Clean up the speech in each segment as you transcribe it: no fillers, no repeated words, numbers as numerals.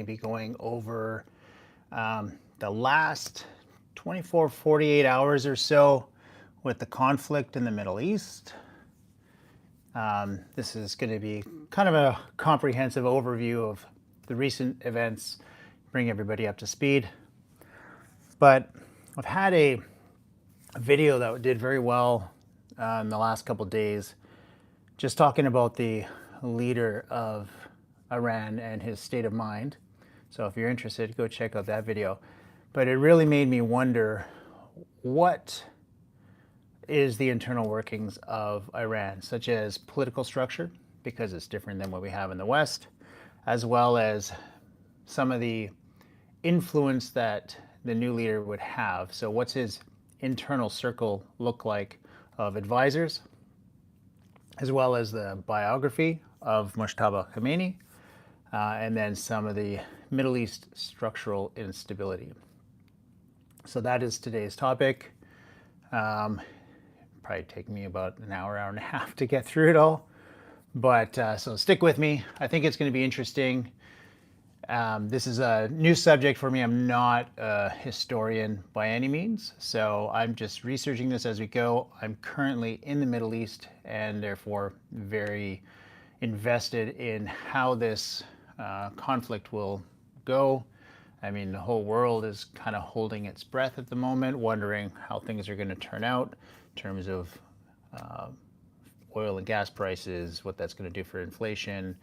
be going over the last 24, 48 hours or so with the conflict in the Middle East. This is going to be kind of a comprehensive overview of the recent events, bring everybody up to speed. But I've had a video that did very well in the last couple of days, just talking about the leader of Iran and his state of mind. So if you're interested, go check out that video. But it really made me wonder, what is the internal workings of Iran, such as political structure, because it's different than what we have in the West, as well as some of the influence that the new leader would have. So what's his internal circle look like of advisors, as well as the biography of Mojtaba Khamenei, and then some of the Middle East structural instability. So that is today's topic. Probably take me about an hour, hour and a half to get through it all. But so stick with me. I think it's going to be interesting. This is a new subject for me. I'm not a historian by any means, so I'm just researching this as we go. I'm currently in the Middle East and therefore very invested in how this conflict will go. I mean, the whole world is kind of holding its breath at the moment, wondering how things are going to turn out in terms of oil and gas prices, what that's going to do for inflation,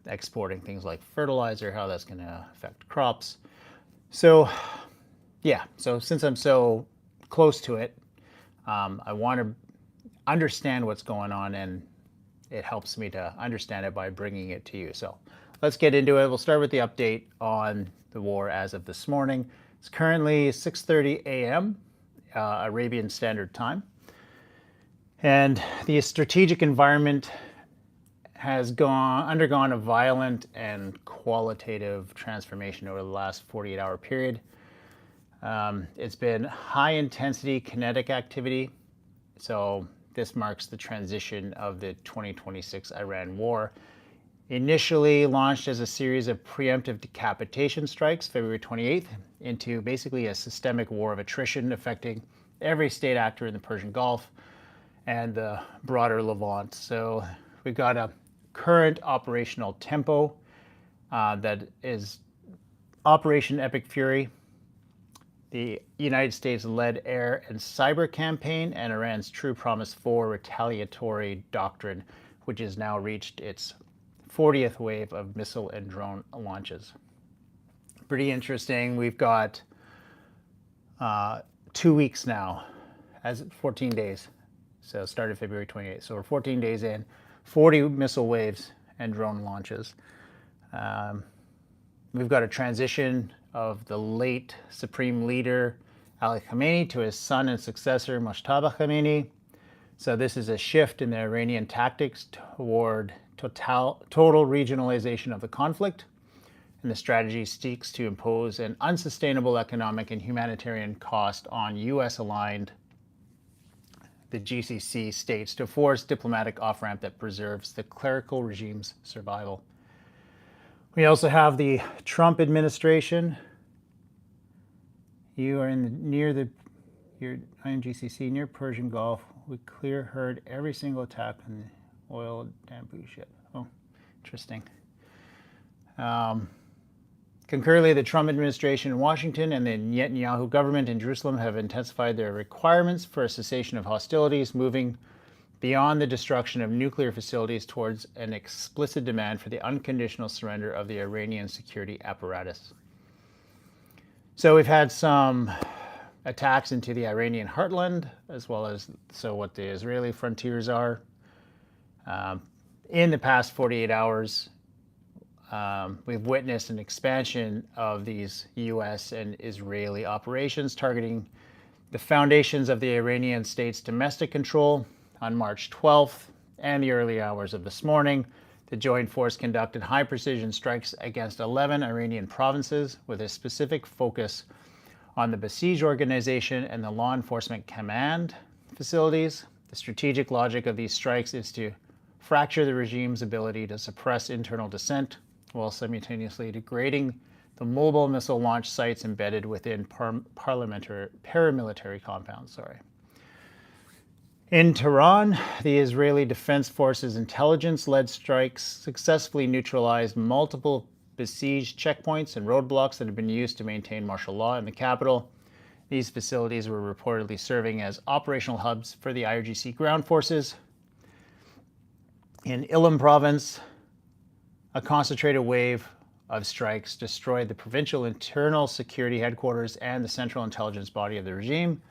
exporting things like fertilizer, how that's going to affect crops. So, yeah, so since I'm so close to it, I want to understand what's going on, and it helps me to understand it by bringing it to you. So let's get into it. We'll start with the update on the war as of this morning. It's currently 6:30 a.m. Arabian Standard Time. And the strategic environment has undergone a violent and qualitative transformation over the last 48-hour period. It's been high-intensity kinetic activity. So this marks the transition of the 2026 Iran war. Initially launched as a series of preemptive decapitation strikes, February 28th, into basically a systemic war of attrition affecting every state actor in the Persian Gulf and the broader Levant. So we've got a current operational tempo that is Operation Epic Fury, the United States-led air and cyber campaign, and Iran's True Promise 4 retaliatory doctrine, which has now reached its 40th wave of missile and drone launches. Pretty interesting. We've got 2 weeks now, as 14 days. So started February 28th. So we're 14 days in, 40 missile waves and drone launches. We've got a transition of the late Supreme Leader Ali Khamenei to his son and successor Mojtaba Khamenei. So this is a shift in the Iranian tactics toward total regionalization of the conflict. And the strategy seeks to impose an unsustainable economic and humanitarian cost on US-aligned, the GCC states, to force diplomatic off-ramp that preserves the clerical regime's survival. We also have the Trump administration. You are you're IMGCC near Persian Gulf. We heard every single attack on the oil bamboo ship. Oh, interesting. Concurrently, the Trump administration in Washington and the Netanyahu government in Jerusalem have intensified their requirements for a cessation of hostilities, moving beyond the destruction of nuclear facilities towards an explicit demand for the unconditional surrender of the Iranian security apparatus. So we've had some attacks into the Iranian heartland, as well as what the Israeli frontiers are. In the past 48 hours, we've witnessed an expansion of these U.S. and Israeli operations targeting the foundations of the Iranian state's domestic control. On March 12th and the early hours of this morning, the joint force conducted high-precision strikes against 11 Iranian provinces with a specific focus on the Basij organization and the law enforcement command facilities. The strategic logic of these strikes is to fracture the regime's ability to suppress internal dissent while simultaneously degrading the mobile missile launch sites embedded within paramilitary compounds. In Tehran, the Israeli Defense Forces intelligence-led strikes successfully neutralized multiple besieged checkpoints and roadblocks that had been used to maintain martial law in the capital. These facilities were reportedly serving as operational hubs for the IRGC ground forces. In Ilam province, a concentrated wave of strikes destroyed the provincial internal security headquarters and the central intelligence body of the regime,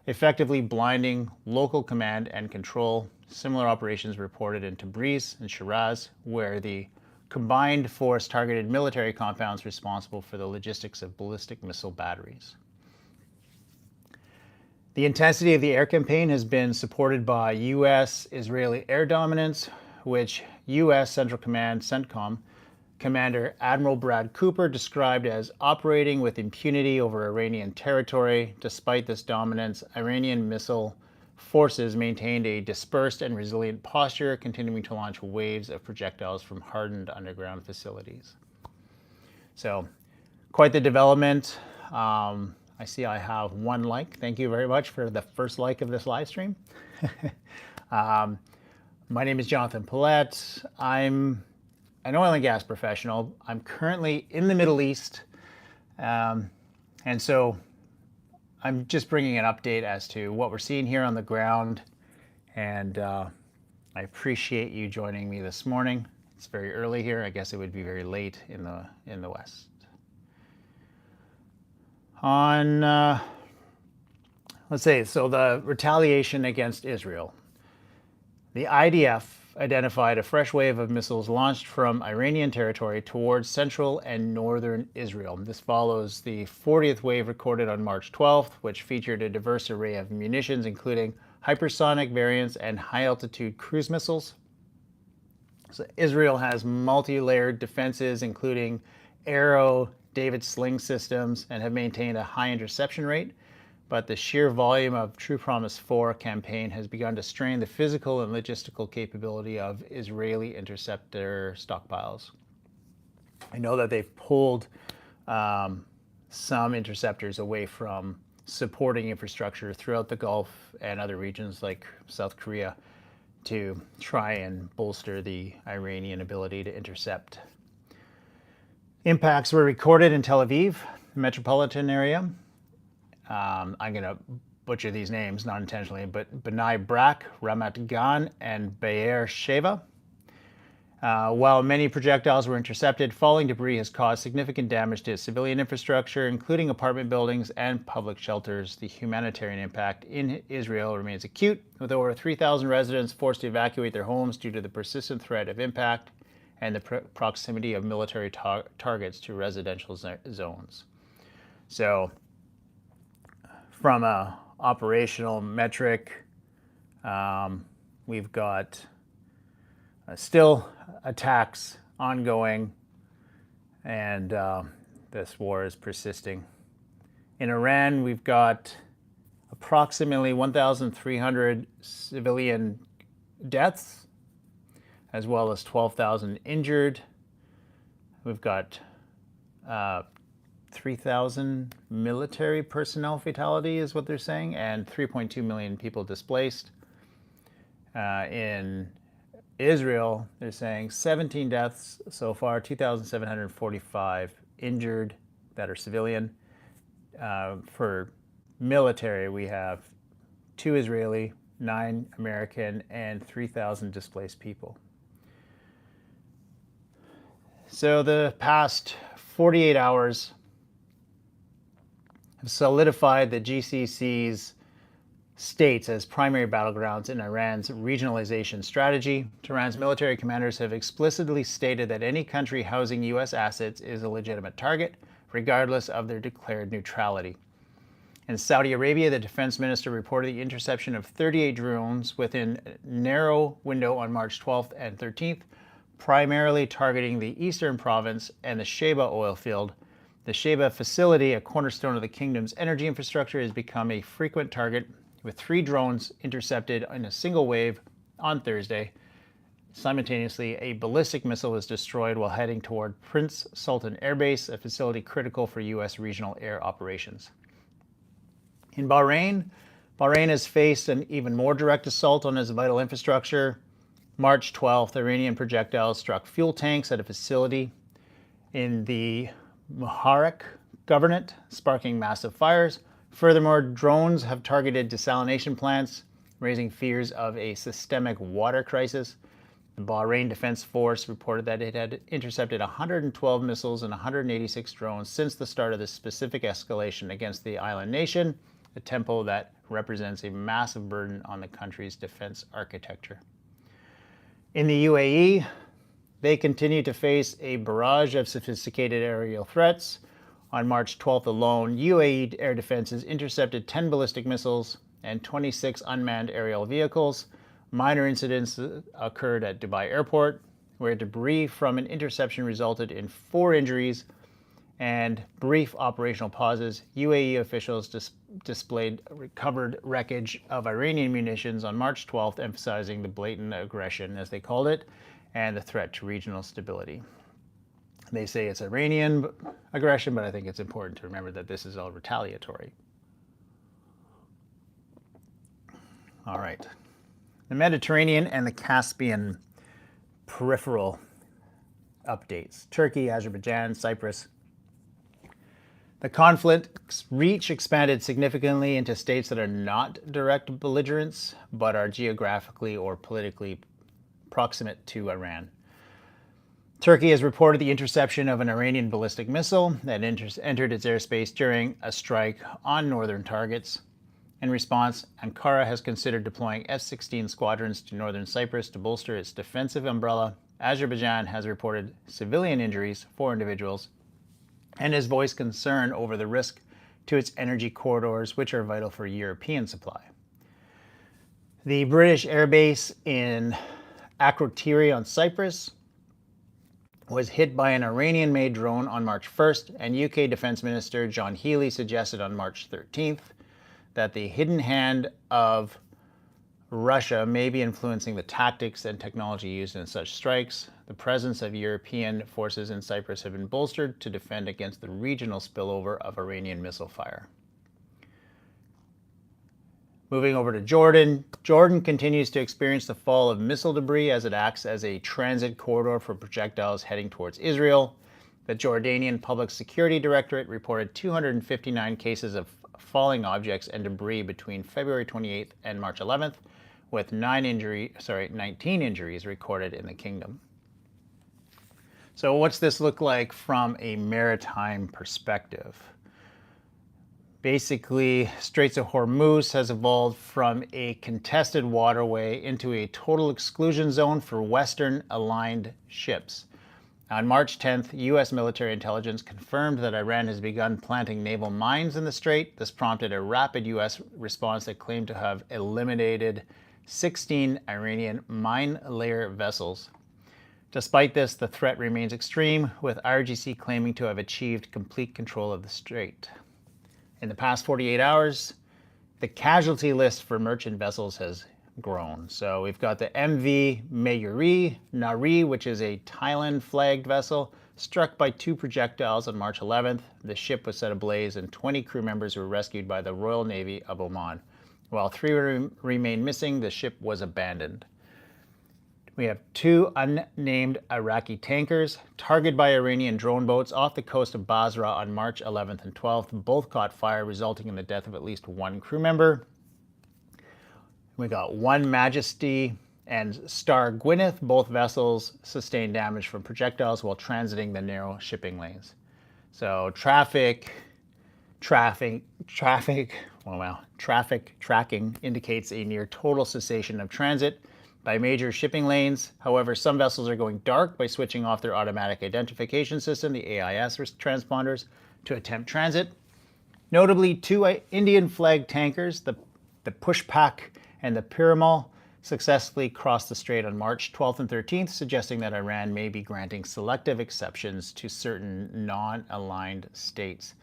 effectively blinding local command and control. Similar operations reported in Tabriz and Shiraz, where the combined force targeted military compounds responsible for the logistics of ballistic missile batteries. The intensity of the air campaign has been supported by U.S.-Israeli air dominance, which U.S. Central Command CENTCOM Commander Admiral Brad Cooper described as operating with impunity over Iranian territory. Despite this dominance, Iranian missile forces maintained a dispersed and resilient posture, continuing to launch waves of projectiles from hardened underground facilities. So, quite the development. I see I have one like. Thank you very much for the first like of this live stream. My name is Jonathan Paulette. I'm an oil and gas professional. I'm currently in the Middle East. And so I'm just bringing an update as to what we're seeing here on the ground. And I appreciate you joining me this morning. It's very early here. I guess it would be very late in the West. Let's say, so the retaliation against Israel. The IDF identified a fresh wave of missiles launched from Iranian territory towards central and northern Israel. This follows the 40th wave recorded on March 12th, which featured a diverse array of munitions, including hypersonic variants and high-altitude cruise missiles. So Israel has multi-layered defenses, including Arrow, David Sling systems, and have maintained a high interception rate. But the sheer volume of True Promise 4 campaign has begun to strain the physical and logistical capability of Israeli interceptor stockpiles. I know that they've pulled some interceptors away from supporting infrastructure throughout the Gulf and other regions like South Korea to try and bolster the Iranian ability to intercept. Impacts were recorded in Tel Aviv, the metropolitan area. I'm going to butcher these names, not intentionally, but Bnei Brak, Ramat Gan, and Be'er Sheva. While many projectiles were intercepted, falling debris has caused significant damage to civilian infrastructure, including apartment buildings and public shelters. The humanitarian impact in Israel remains acute, with over 3,000 residents forced to evacuate their homes due to the persistent threat of impact and the proximity of military targets to residential zones. So, from a operational metric, we've got still attacks ongoing, and this war is persisting. In Iran, we've got approximately 1,300 civilian deaths, as well as 12,000 injured. We've got 3,000 military personnel fatality is what they're saying, and 3.2 million people displaced. In Israel, they're saying 17 deaths so far, 2,745 injured that are civilian. For military, we have 2 Israeli, 9 American, and 3,000 displaced people. So the past 48 hours have solidified the GCC's states as primary battlegrounds in Iran's regionalization strategy. Tehran's military commanders have explicitly stated that any country housing U.S. assets is a legitimate target, regardless of their declared neutrality. In Saudi Arabia, the defense minister reported the interception of 38 drones within a narrow window on March 12th and 13th, primarily targeting the eastern province and the Sheba oil field. The Sheba facility, a cornerstone of the kingdom's energy infrastructure, has become a frequent target, with 3 drones intercepted in a single wave on Thursday. Simultaneously, a ballistic missile was destroyed while heading toward Prince Sultan Air Base, a facility critical for U.S. regional air operations. In Bahrain, Bahrain has faced an even more direct assault on its vital infrastructure. March 12th, Iranian projectiles struck fuel tanks at a facility in the Muharraq Governorate, sparking massive fires. Furthermore, drones have targeted desalination plants, raising fears of a systemic water crisis. The Bahrain Defense Force reported that it had intercepted 112 missiles and 186 drones since the start of this specific escalation against the island nation, a tempo that represents a massive burden on the country's defense architecture. In the UAE, they continue to face a barrage of sophisticated aerial threats. On March 12th alone, UAE air defenses intercepted 10 ballistic missiles and 26 unmanned aerial vehicles. Minor incidents occurred at Dubai Airport, where debris from an interception resulted in 4 injuries and brief operational pauses. UAE officials displayed recovered wreckage of Iranian munitions on March 12th, emphasizing the blatant aggression, as they called it, and the threat to regional stability. They say it's Iranian aggression, but I think it's important to remember that this is all retaliatory. All right. The Mediterranean and the Caspian peripheral updates. Turkey, Azerbaijan, Cyprus. The conflict's reach expanded significantly into states that are not direct belligerents, but are geographically or politically proximate to Iran. Turkey has reported the interception of an Iranian ballistic missile that entered its airspace during a strike on northern targets. In response, Ankara has considered deploying F-16 squadrons to northern Cyprus to bolster its defensive umbrella. Azerbaijan has reported civilian injuries, 4 individuals, and has voiced concern over the risk to its energy corridors, which are vital for European supply. The British airbase in Akrotiri on Cyprus was hit by an Iranian-made drone on March 1st, and UK Defense Minister John Healey suggested on March 13th that the hidden hand of Russia may be influencing the tactics and technology used in such strikes. The presence of European forces in Cyprus have been bolstered to defend against the regional spillover of Iranian missile fire. Moving over to Jordan. Jordan continues to experience the fall of missile debris as it acts as a transit corridor for projectiles heading towards Israel. The Jordanian Public Security Directorate reported 259 cases of falling objects and debris between February 28th and March 11th, with 19 injuries recorded in the kingdom. So what's this look like from a maritime perspective? Basically, Straits of Hormuz has evolved from a contested waterway into a total exclusion zone for Western aligned ships. On March 10th, U.S. military intelligence confirmed that Iran has begun planting naval mines in the strait. This prompted a rapid U.S. response that claimed to have eliminated 16 Iranian mine layer vessels. Despite this, the threat remains extreme, with IRGC claiming to have achieved complete control of the strait. In the past 48 hours, the casualty list for merchant vessels has grown. So we've got the MV Mayuri Nari, which is a Thailand-flagged vessel, struck by 2 projectiles on March 11th. The ship was set ablaze and 20 crew members were rescued by the Royal Navy of Oman. While 3 remain missing, the ship was abandoned. We have 2 unnamed Iraqi tankers targeted by Iranian drone boats off the coast of Basra on March 11th and 12th. Both caught fire, resulting in the death of at least 1 crew member. We got 1 Majesty and Star Gwyneth. Both vessels sustained damage from projectiles while transiting the narrow shipping lanes. So traffic tracking indicates a near total cessation of transit by major shipping lanes. However, some vessels are going dark by switching off their automatic identification system, the AIS transponders, to attempt transit. Notably, 2 Indian flag tankers, the Pushpak and the Piramal, successfully crossed the strait on March 12th and 13th, suggesting that Iran may be granting selective exceptions to certain non-aligned states.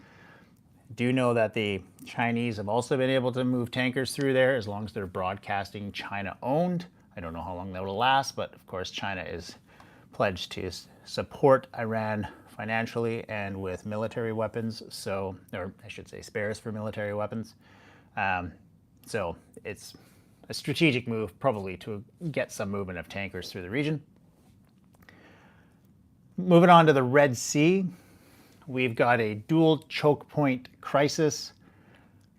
Do know that the Chinese have also been able to move tankers through there as long as they're broadcasting China-owned. I don't know how long that will last, but of course China is pledged to support Iran financially and with military weapons, so, or I should say spares for military weapons. So it's a strategic move probably to get some movement of tankers through the region. Moving on to the Red Sea, we've got a dual choke point crisis.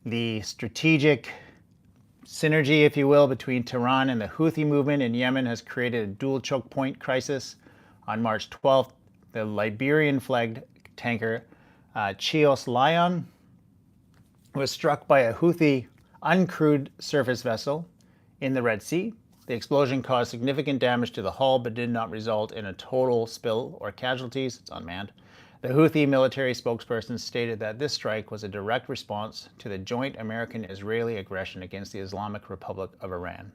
The strategic synergy, if you will, between Tehran and the Houthi movement in Yemen has created a dual choke point crisis. On March 12th, the Liberian-flagged tanker Chios Lion was struck by a Houthi uncrewed surface vessel in the Red Sea. The explosion caused significant damage to the hull but did not result in a total spill or casualties. It's unmanned. The Houthi military spokesperson stated that this strike was a direct response to the joint American-Israeli aggression against the Islamic Republic of Iran.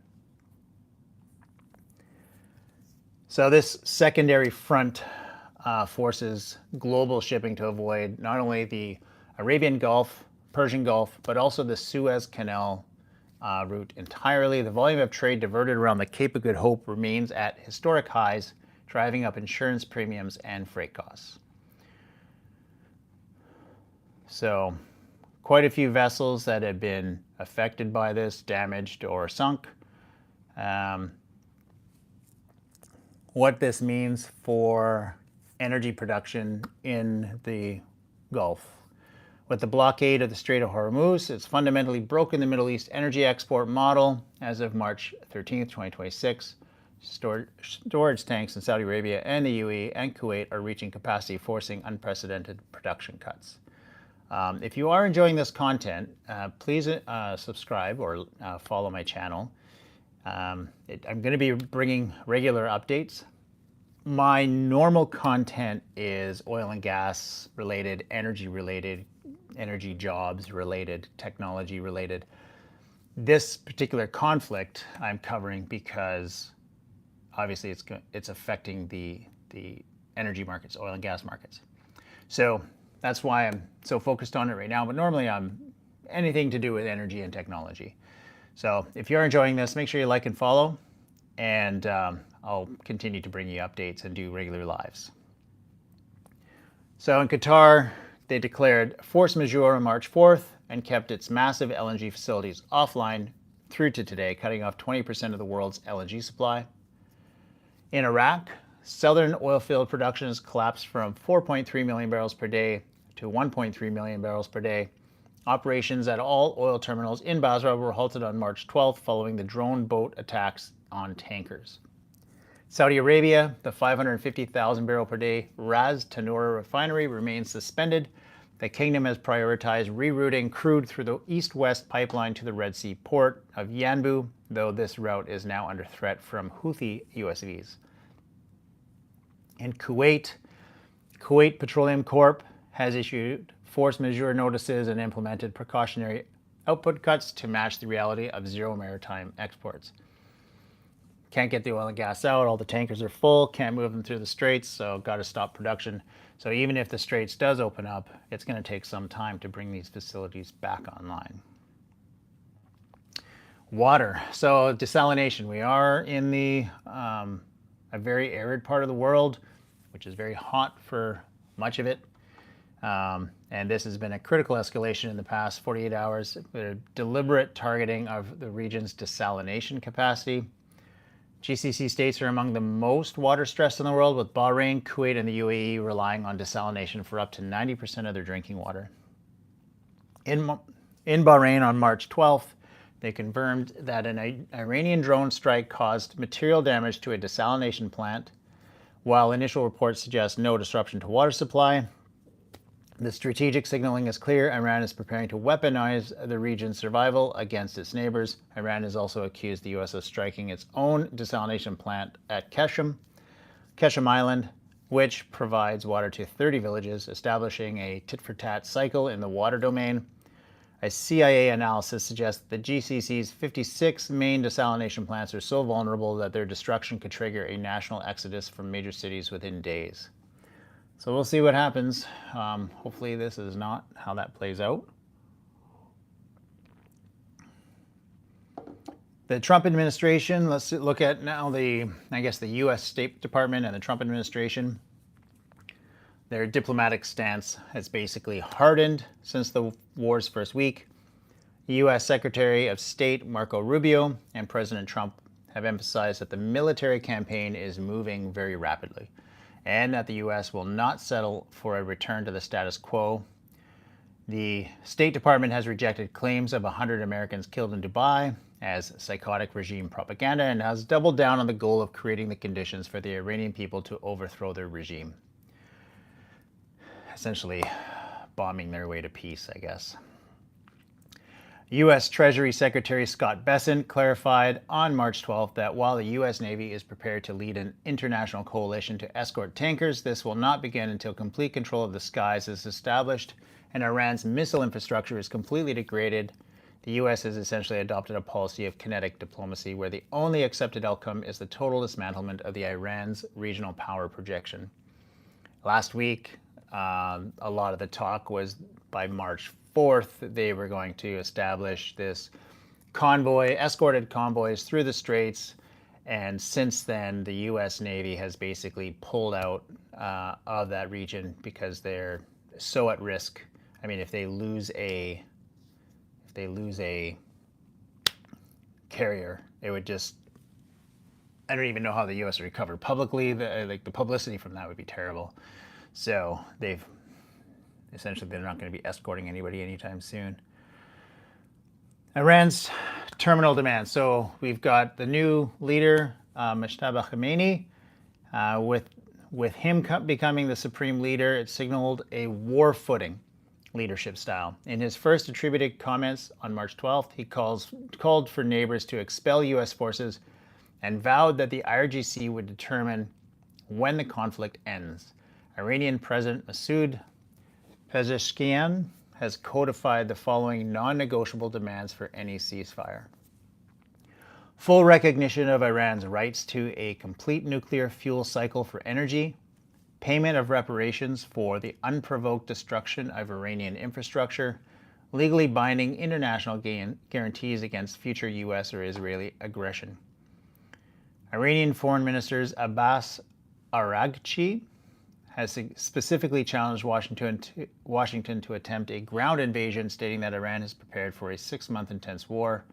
So this secondary front forces global shipping to avoid not only the Arabian Gulf, Persian Gulf, but also the Suez Canal route entirely. The volume of trade diverted around the Cape of Good Hope remains at historic highs, driving up insurance premiums and freight costs. So quite a few vessels that have been affected by this, damaged or sunk. What this means for energy production in the Gulf. With the blockade of the Strait of Hormuz, it's fundamentally broken the Middle East energy export model. As of March 13th, 2026, storage tanks in Saudi Arabia and the UAE and Kuwait are reaching capacity, forcing unprecedented production cuts. If you are enjoying this content, please subscribe or follow my channel. I'm going to be bringing regular updates. My normal content is oil and gas related, energy jobs related, technology related. This particular conflict I'm covering because obviously it's affecting the energy markets, oil and gas markets. So that's why I'm so focused on it right now, but normally I'm anything to do with energy and technology. So if you're enjoying this, make sure you like and follow, and I'll continue to bring you updates and do regular lives. So in Qatar, they declared force majeure on March 4th and kept its massive LNG facilities offline through to today, cutting off 20% of the world's LNG supply. In Iraq, southern oil field production has collapsed from 4.3 million barrels per day to 1.3 million barrels per day. Operations at all oil terminals in Basra were halted on March 12th following the drone boat attacks on tankers. Saudi Arabia, the 550,000 barrel per day Ras Tanura refinery remains suspended. The kingdom has prioritized rerouting crude through the east-west pipeline to the Red Sea port of Yanbu, though this route is now under threat from Houthi USVs. In Kuwait, Kuwait Petroleum Corp has issued force majeure notices and implemented precautionary output cuts to match the reality of zero maritime exports. Can't get the oil and gas out, all the tankers are full, can't move them through the straits, so got to stop production. So even if the straits does open up, it's going to take some time to bring these facilities back online. Water. So desalination. We are in the a very arid part of the world, which is very hot for much of it. And this has been a critical escalation in the past 48 hours, a deliberate targeting of the region's desalination capacity. GCC states are among the most water stressed in the world, with Bahrain, Kuwait, and the UAE relying on desalination for up to 90% of their drinking water. In Bahrain on March 12th, they confirmed that an Iranian drone strike caused material damage to a desalination plant. While initial reports suggest no disruption to water supply, the strategic signaling is clear. Iran is preparing to weaponize the region's survival against its neighbors. Iran has also accused the U.S. of striking its own desalination plant at Keshem Island, which provides water to 30 villages, establishing a tit-for-tat cycle in the water domain. A CIA analysis suggests that GCC's 56 main desalination plants are so vulnerable that their destruction could trigger a national exodus from major cities within days. So we'll see what happens. Hopefully this is not how that plays out. The Trump administration, let's look at now I guess the U.S. State Department and the Trump administration. Their diplomatic stance has basically hardened since the war's first week. U.S. Secretary of State Marco Rubio and President Trump have emphasized that the military campaign is moving very rapidly and that the U.S. will not settle for a return to the status quo. The State Department has rejected claims of 100 Americans killed in Dubai as psychotic regime propaganda and has doubled down on the goal of creating the conditions for the Iranian people to overthrow their regime. Essentially bombing their way to peace, I guess. U.S. Treasury Secretary Scott Bessent clarified on March 12th that while the U.S. Navy is prepared to lead an international coalition to escort tankers, this will not begin until complete control of the skies is established and Iran's missile infrastructure is completely degraded. The U.S. has essentially adopted a policy of kinetic diplomacy where the only accepted outcome is the total dismantlement of the Iran's regional power projection. Last week, a lot of the talk was by March 4th, they were going to establish this convoy, escorted convoys through the straits. And since then, the U.S. Navy has basically pulled out of that region because they're so at risk. I mean, if they lose a carrier, it would just, I don't even know how the U.S. would recover publicly. The publicity from that would be terrible. So they're not going to be escorting anybody anytime soon. Iran's terminal demand. So we've got the new leader, Mojtaba Khamenei. With him becoming the supreme leader, it signaled a war footing leadership style. In his first attributed comments on March 12th, he called for neighbors to expel U.S. forces and vowed that the IRGC would determine when the conflict ends. Iranian President Masoud Pezeshkian has codified the following non-negotiable demands for any ceasefire. Full recognition of Iran's rights to a complete nuclear fuel cycle for energy, payment of reparations for the unprovoked destruction of Iranian infrastructure, legally binding international guarantees against future U.S. or Israeli aggression. Iranian Foreign Minister Abbas Araghchi has specifically challenged Washington to attempt a ground invasion, stating that Iran is prepared for a 6-month intense war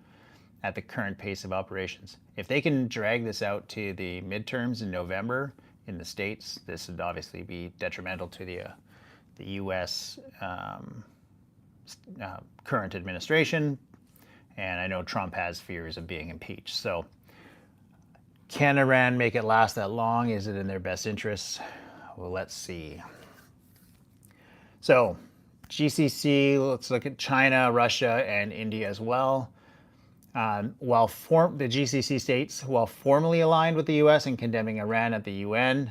at the current pace of operations. If they can drag this out to the midterms in November in the States, this would obviously be detrimental to the U.S. Current administration. And I know Trump has fears of being impeached. So can Iran make it last that long? Is it in their best interests? Well, let's see. So GCC, let's look at China, Russia, and India as well. The GCC states, while formally aligned with the U.S. in condemning Iran at the UN,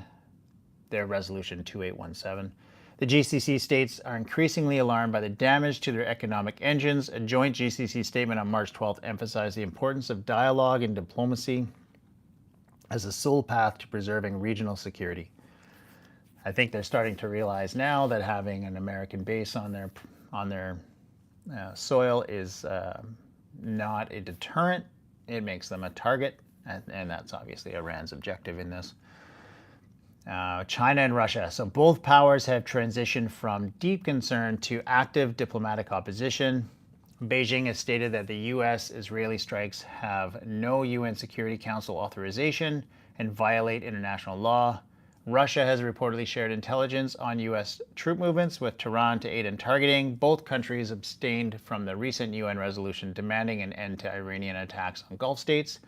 their resolution 2817, the GCC states are increasingly alarmed by the damage to their economic engines. A joint GCC statement on March 12th emphasized the importance of dialogue and diplomacy as the sole path to preserving regional security. I think they're starting to realize now that having an American base on their soil is not a deterrent. It makes them a target, and that's obviously Iran's objective in this. China and Russia. So both powers have transitioned from deep concern to active diplomatic opposition. Beijing has stated that the U.S.-Israeli strikes have no UN Security Council authorization and violate international law. Russia has reportedly shared intelligence on U.S. troop movements with Tehran to aid in targeting. Both countries abstained from the recent UN resolution demanding an end to Iranian attacks on Gulf states,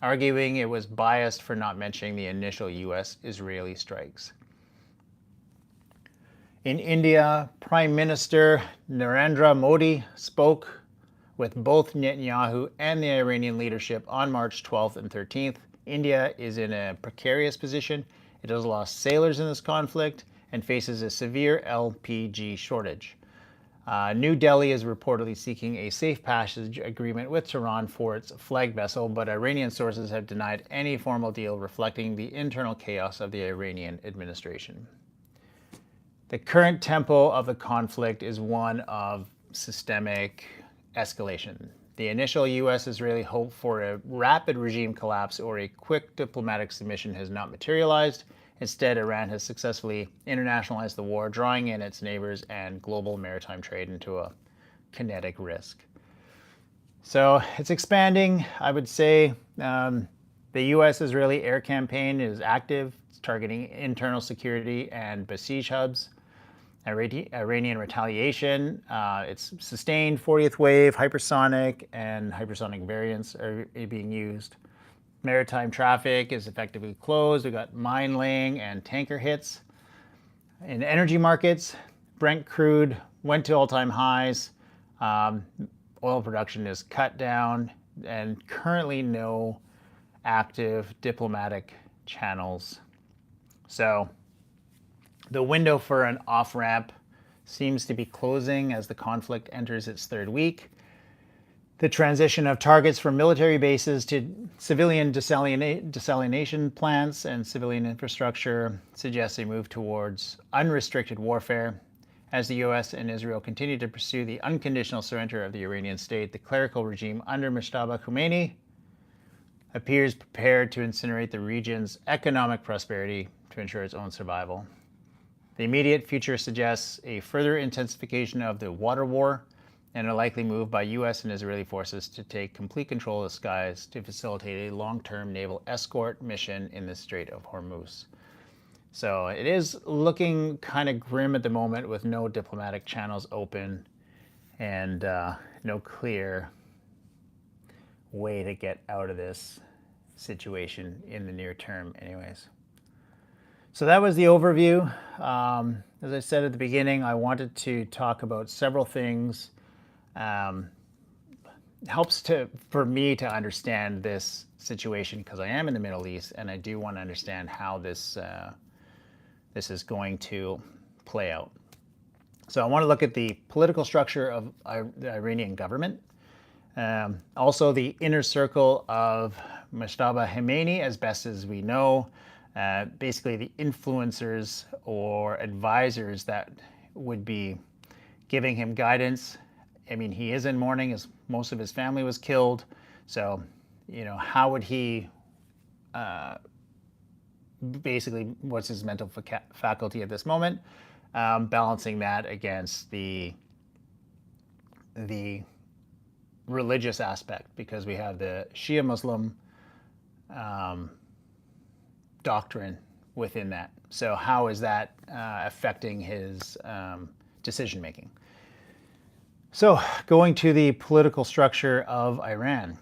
arguing it was biased for not mentioning the initial U.S.-Israeli strikes. In India, Prime Minister Narendra Modi spoke with both Netanyahu and the Iranian leadership on March 12th and 13th. India is in a precarious position. It has lost sailors in this conflict and faces a severe LPG shortage. New Delhi is reportedly seeking a safe passage agreement with Tehran for its flag vessel, but Iranian sources have denied any formal deal, reflecting the internal chaos of the Iranian administration. The current tempo of the conflict is one of systemic escalation. The initial U.S.-Israeli hope for a rapid regime collapse or a quick diplomatic submission has not materialized. Instead, Iran has successfully internationalized the war, drawing in its neighbors and global maritime trade into a kinetic risk. So it's expanding. I would say the U.S.-Israeli air campaign is active. It's targeting internal security and besiege hubs. Iranian retaliation, it's sustained 40th wave, hypersonic, and hypersonic variants are being used. Maritime traffic is effectively closed. We've got mine laying and tanker hits. In energy markets, Brent crude went to all-time highs. Oil production is cut down, and currently no active diplomatic channels. So the window for an off-ramp seems to be closing as the conflict enters its third week. The transition of targets from military bases to civilian desalination plants and civilian infrastructure suggests a move towards unrestricted warfare. As the U.S. and Israel continue to pursue the unconditional surrender of the Iranian state, the clerical regime under Mojtaba Khamenei appears prepared to incinerate the region's economic prosperity to ensure its own survival. The immediate future suggests a further intensification of the water war and a likely move by U.S. and Israeli forces to take complete control of the skies to facilitate a long-term naval escort mission in the Strait of Hormuz. So it is looking kind of grim at the moment with no diplomatic channels open and no clear way to get out of this situation in the near term anyways. So that was the overview. As I said at the beginning, I wanted to talk about several things. Helps for me to understand this situation because I am in the Middle East and I do want to understand how this is going to play out. So I want to look at the political structure of the Iranian government. Also the inner circle of Mojtaba Khamenei, as best as we know. Basically the influencers or advisors that would be giving him guidance. I mean, he is in mourning as most of his family was killed. So, how would he, basically, what's his mental faculty at this moment? Balancing that against the religious aspect, because we have the Shia Muslim doctrine within that. So how is that affecting his decision making? So going to the political structure of Iran.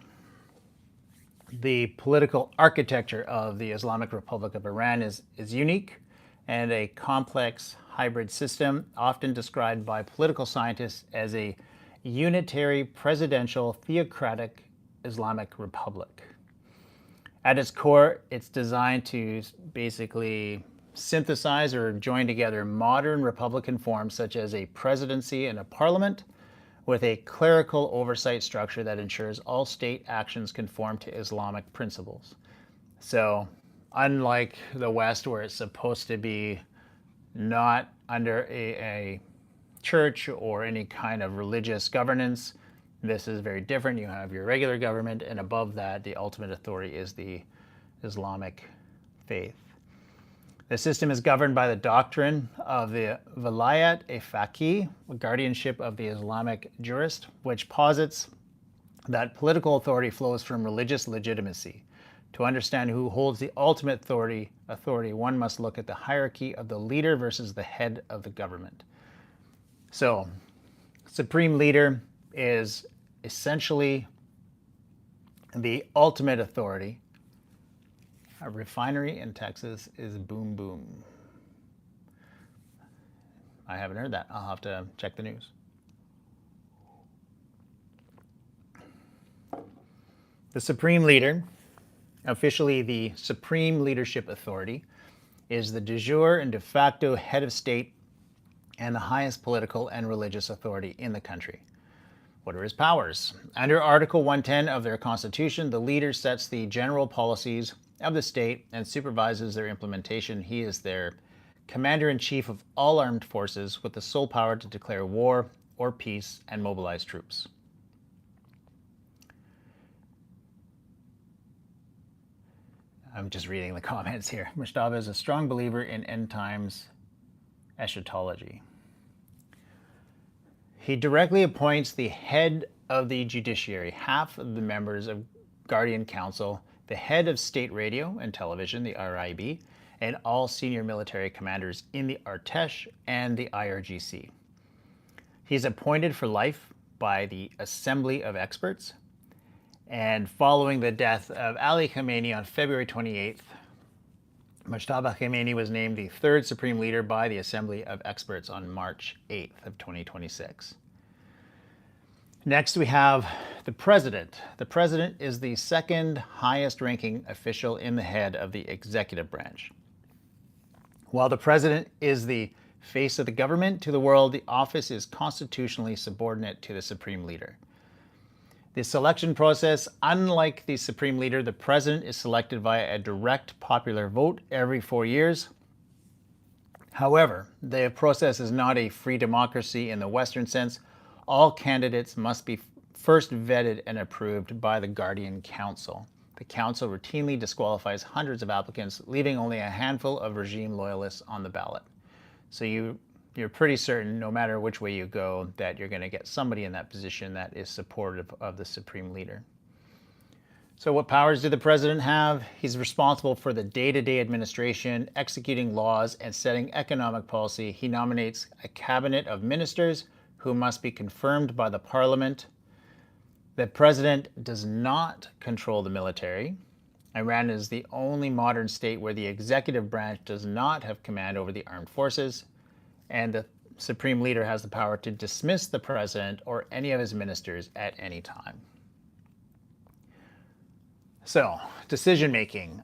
The political architecture of the Islamic Republic of Iran is unique and a complex hybrid system, often described by political scientists as a unitary presidential theocratic Islamic republic. At its core, it's designed to basically synthesize or join together modern republican forms such as a presidency and a parliament with a clerical oversight structure that ensures all state actions conform to Islamic principles. So unlike the West, where it's supposed to be not under a church or any kind of religious governance, this is very different. You have your regular government, and above that, the ultimate authority is the Islamic faith. The system is governed by the doctrine of the Vilayat a Faqih, guardianship of the Islamic jurist, which posits that political authority flows from religious legitimacy. To understand who holds the ultimate authority, one must look at the hierarchy of the leader versus the head of the government. So, supreme leader is essentially the ultimate authority. A refinery in Texas is boom boom. I haven't heard that. I'll have to check the news. The supreme leader, officially the Supreme Leadership Authority, is the de jure and de facto head of state and the highest political and religious authority in the country. What are his powers? Under Article 110 of their Constitution, the leader sets the general policies of the state and supervises their implementation. He is their commander-in-chief of all armed forces with the sole power to declare war or peace and mobilize troops. I'm just reading the comments here. Mojtaba is a strong believer in end times eschatology. He directly appoints the head of the judiciary, half of the members of Guardian Council, the head of state radio and television, the RIB, and all senior military commanders in the Artesh and the IRGC. He's appointed for life by the Assembly of Experts. And following the death of Ali Khamenei on February 28th, Mojtaba Khamenei was named the third supreme leader by the Assembly of Experts on March 8th of 2026. Next, we have the president. The president is the second highest ranking official in the head of the executive branch. While the president is the face of the government to the world, the office is constitutionally subordinate to the supreme leader. The selection process, unlike the supreme leader, the president is selected via a direct popular vote every 4 years. However, the process is not a free democracy in the Western sense. All candidates must be first vetted and approved by the Guardian Council. The council routinely disqualifies hundreds of applicants, leaving only a handful of regime loyalists on the ballot. So you're pretty certain, no matter which way you go, that you're going to get somebody in that position that is supportive of the supreme leader. So what powers do the president have? He's responsible for the day-to-day administration, executing laws, and setting economic policy. He nominates a cabinet of ministers who must be confirmed by the parliament. The president does not control the military. Iran is the only modern state where the executive branch does not have command over the armed forces, and the supreme leader has the power to dismiss the president or any of his ministers at any time. So, decision making.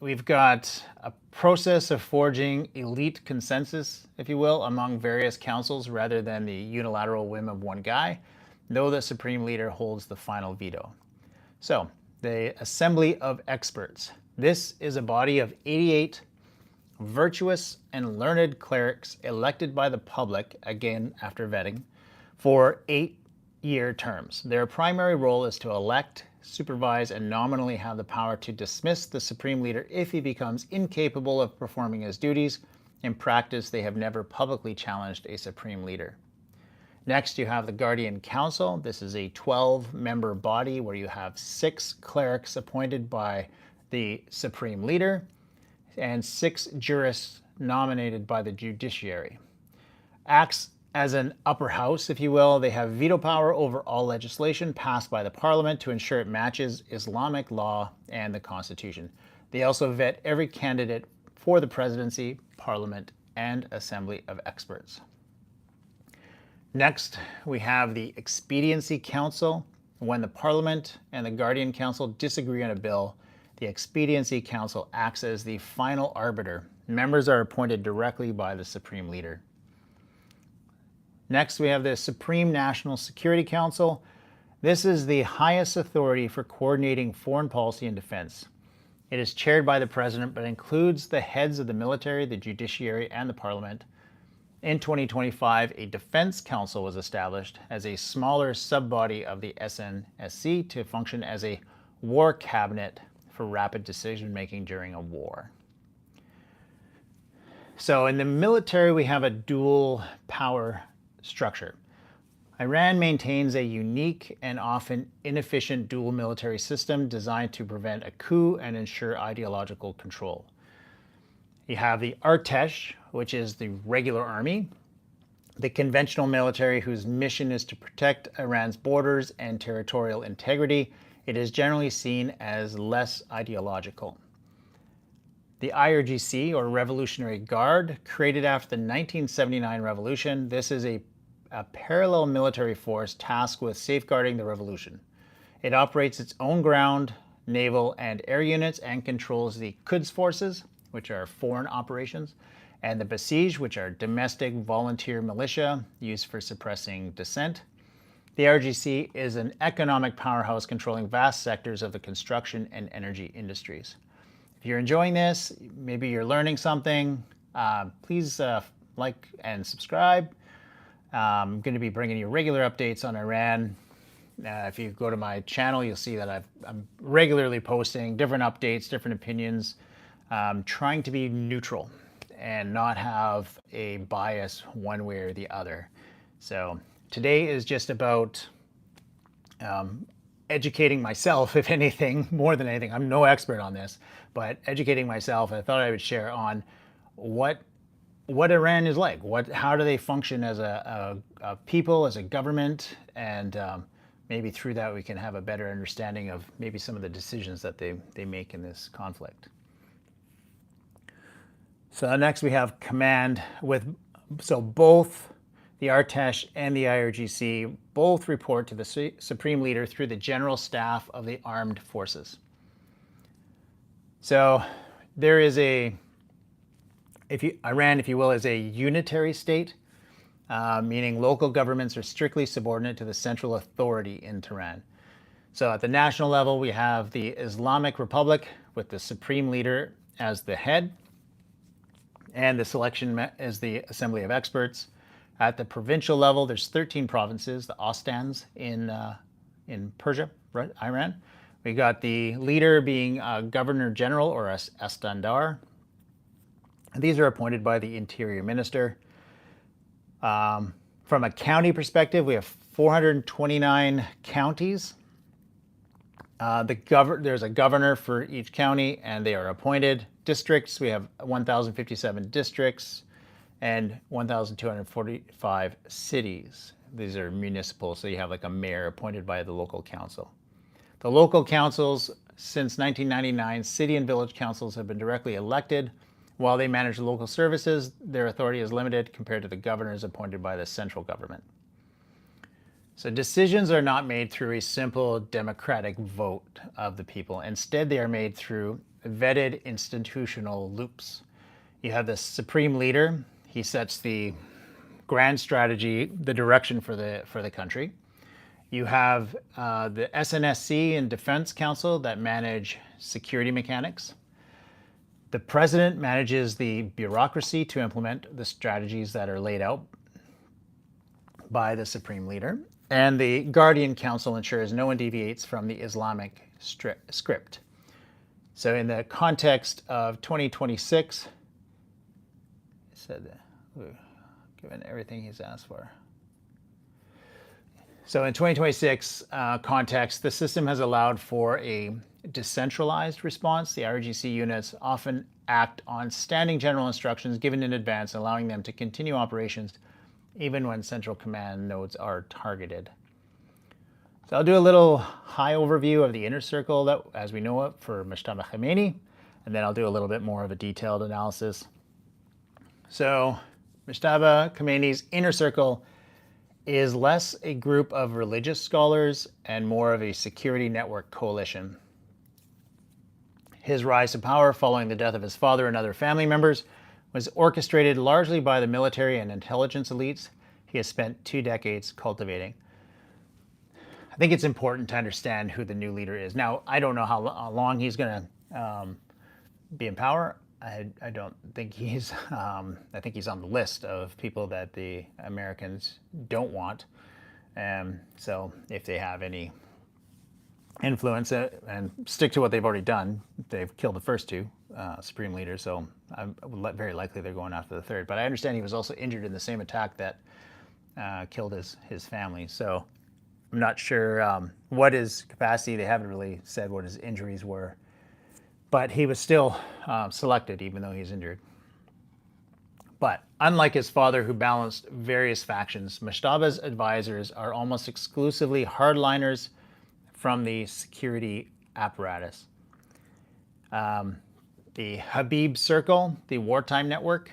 We've got a process of forging elite consensus, if you will, among various councils rather than the unilateral whim of one guy, though the supreme leader holds the final veto. So, the Assembly of Experts. This is a body of 88 virtuous and learned clerics elected by the public, again after vetting, for 8-year terms. Their primary role is to elect, supervise, and nominally have the power to dismiss the supreme leader if he becomes incapable of performing his duties. In practice, they have never publicly challenged a supreme leader. Next, you have the Guardian Council. This is a 12-member body where you have 6 clerics appointed by the supreme leader and 6 jurists nominated by the judiciary. Acts as an upper house, if you will. They have veto power over all legislation passed by the parliament to ensure it matches Islamic law and the Constitution. They also vet every candidate for the presidency, parliament, and Assembly of Experts. Next, we have the Expediency Council. When the Parliament and the Guardian Council disagree on a bill, the Expediency Council acts as the final arbiter. Members are appointed directly by the Supreme Leader. Next, we have the Supreme National Security Council. This is the highest authority for coordinating foreign policy and defense. It is chaired by the President, but includes the heads of the military, the judiciary, and the Parliament. In 2025, a Defense Council was established as a smaller sub-body of the SNSC to function as a war cabinet for rapid decision-making during a war. So in the military, we have a dual power structure. Iran maintains a unique and often inefficient dual military system designed to prevent a coup and ensure ideological control. You have the Artesh, which is the regular army, the conventional military whose mission is to protect Iran's borders and territorial integrity. It is generally seen as less ideological. The IRGC, or Revolutionary Guard, created after the 1979 revolution. This is a parallel military force tasked with safeguarding the revolution. It operates its own ground, naval, and air units and controls the Quds forces, which are foreign operations, and the Basij, which are domestic volunteer militia used for suppressing dissent. The RGC is an economic powerhouse controlling vast sectors of the construction and energy industries. If you're enjoying this, maybe you're learning something, please like and subscribe. I'm going to be bringing you regular updates on Iran If you go to my channel, you'll see that I'm regularly posting different updates, different opinions, trying to be neutral and not have a bias one way or the other. So today is just about educating myself, if anything, more than anything. I'm no expert on this, but educating myself. I thought I would share on what Iran is like. How do they function as a people, as a government, and maybe through that we can have a better understanding of maybe some of the decisions that they make in this conflict. So next we have command so both the Artesh and the IRGC both report to the Supreme Leader through the General Staff of the Armed Forces. So there is Iran, if you will, is a unitary state, meaning local governments are strictly subordinate to the central authority in Tehran. So at the national level, we have the Islamic Republic with the Supreme Leader as the head, and the selection is the Assembly of Experts. At the provincial level, there's 13 provinces, the Ostans in Persia, right, Iran. We got the leader being Governor General or Estandar. These are appointed by the Interior Minister. From a county perspective, we have 429 counties. There's a governor for each county, and they are appointed. Districts, we have 1,057 districts and 1,245 cities. These are municipal, so you have like a mayor appointed by the local council. The local councils, since 1999, city and village councils have been directly elected. While they manage local services, their authority is limited compared to the governors appointed by the central government. So decisions are not made through a simple democratic vote of the people. Instead, they are made through vetted institutional loops. You have the Supreme Leader. He sets the grand strategy, the direction for the country. You have the SNSC and Defense Council that manage security mechanics. The president manages the bureaucracy to implement the strategies that are laid out by the Supreme Leader. And the Guardian Council ensures no one deviates from the Islamic script. So in the context of 2026, he said that, given everything he's asked for. So in 2026 context, the system has allowed for a decentralized response. The IRGC units often act on standing general instructions given in advance, allowing them to continue operations even when central command nodes are targeted. So I'll do a little high overview of the inner circle that, as we know it, for Mojtaba Khamenei, and then I'll do a little bit more of a detailed analysis. So Mojtaba Khamenei's inner circle is less a group of religious scholars and more of a security network coalition. His rise to power following the death of his father and other family members was orchestrated largely by the military and intelligence elites he has spent 2 decades cultivating. I think it's important to understand who the new leader is. Now, I don't know how long he's going to be in power. I don't think he's, I think he's on the list of people that the Americans don't want. So if they have any influence and stick to what they've already done, they've killed the first 2 Supreme Leaders, so very likely they're going after the 3rd. But I understand he was also injured in the same attack that killed his family. So I'm not sure what his capacity, they haven't really said what his injuries were. But he was still selected, even though he's injured. But unlike his father, who balanced various factions, Mojtaba's advisors are almost exclusively hardliners from the security apparatus. The Habib Circle, the wartime network.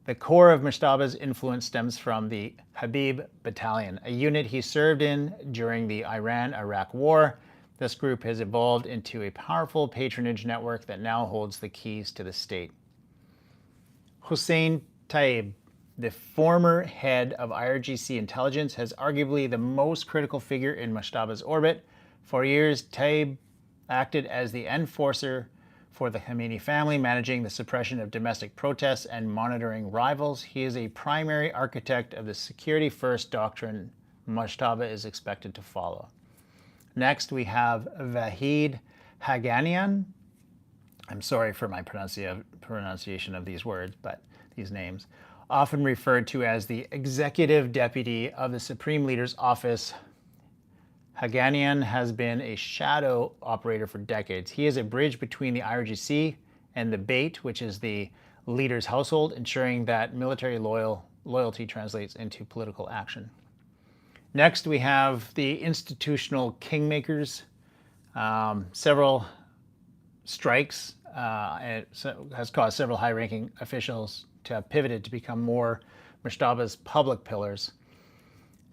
The core of Mojtaba's influence stems from the Habib Battalion, a unit he served in during the Iran-Iraq War. This group has evolved into a powerful patronage network that now holds the keys to the state. Hussein Taib, the former head of IRGC intelligence, has arguably the most critical figure in Mojtaba's orbit. For years, Taib acted as the enforcer for the Khamenei family, managing the suppression of domestic protests and monitoring rivals. He is a primary architect of the security first doctrine Mojtaba is expected to follow. Next, we have Vahid Haghanian. I'm sorry for my pronunciation of these words, but these names, often referred to as the executive deputy of the Supreme Leader's office. Haghanian has been a shadow operator for decades. He is a bridge between the IRGC and the Beit, which is the leader's household, ensuring that military loyalty translates into political action. Next, we have the institutional kingmakers. Several strikes has caused several high-ranking officials to have pivoted to become more Mojtaba's public pillars.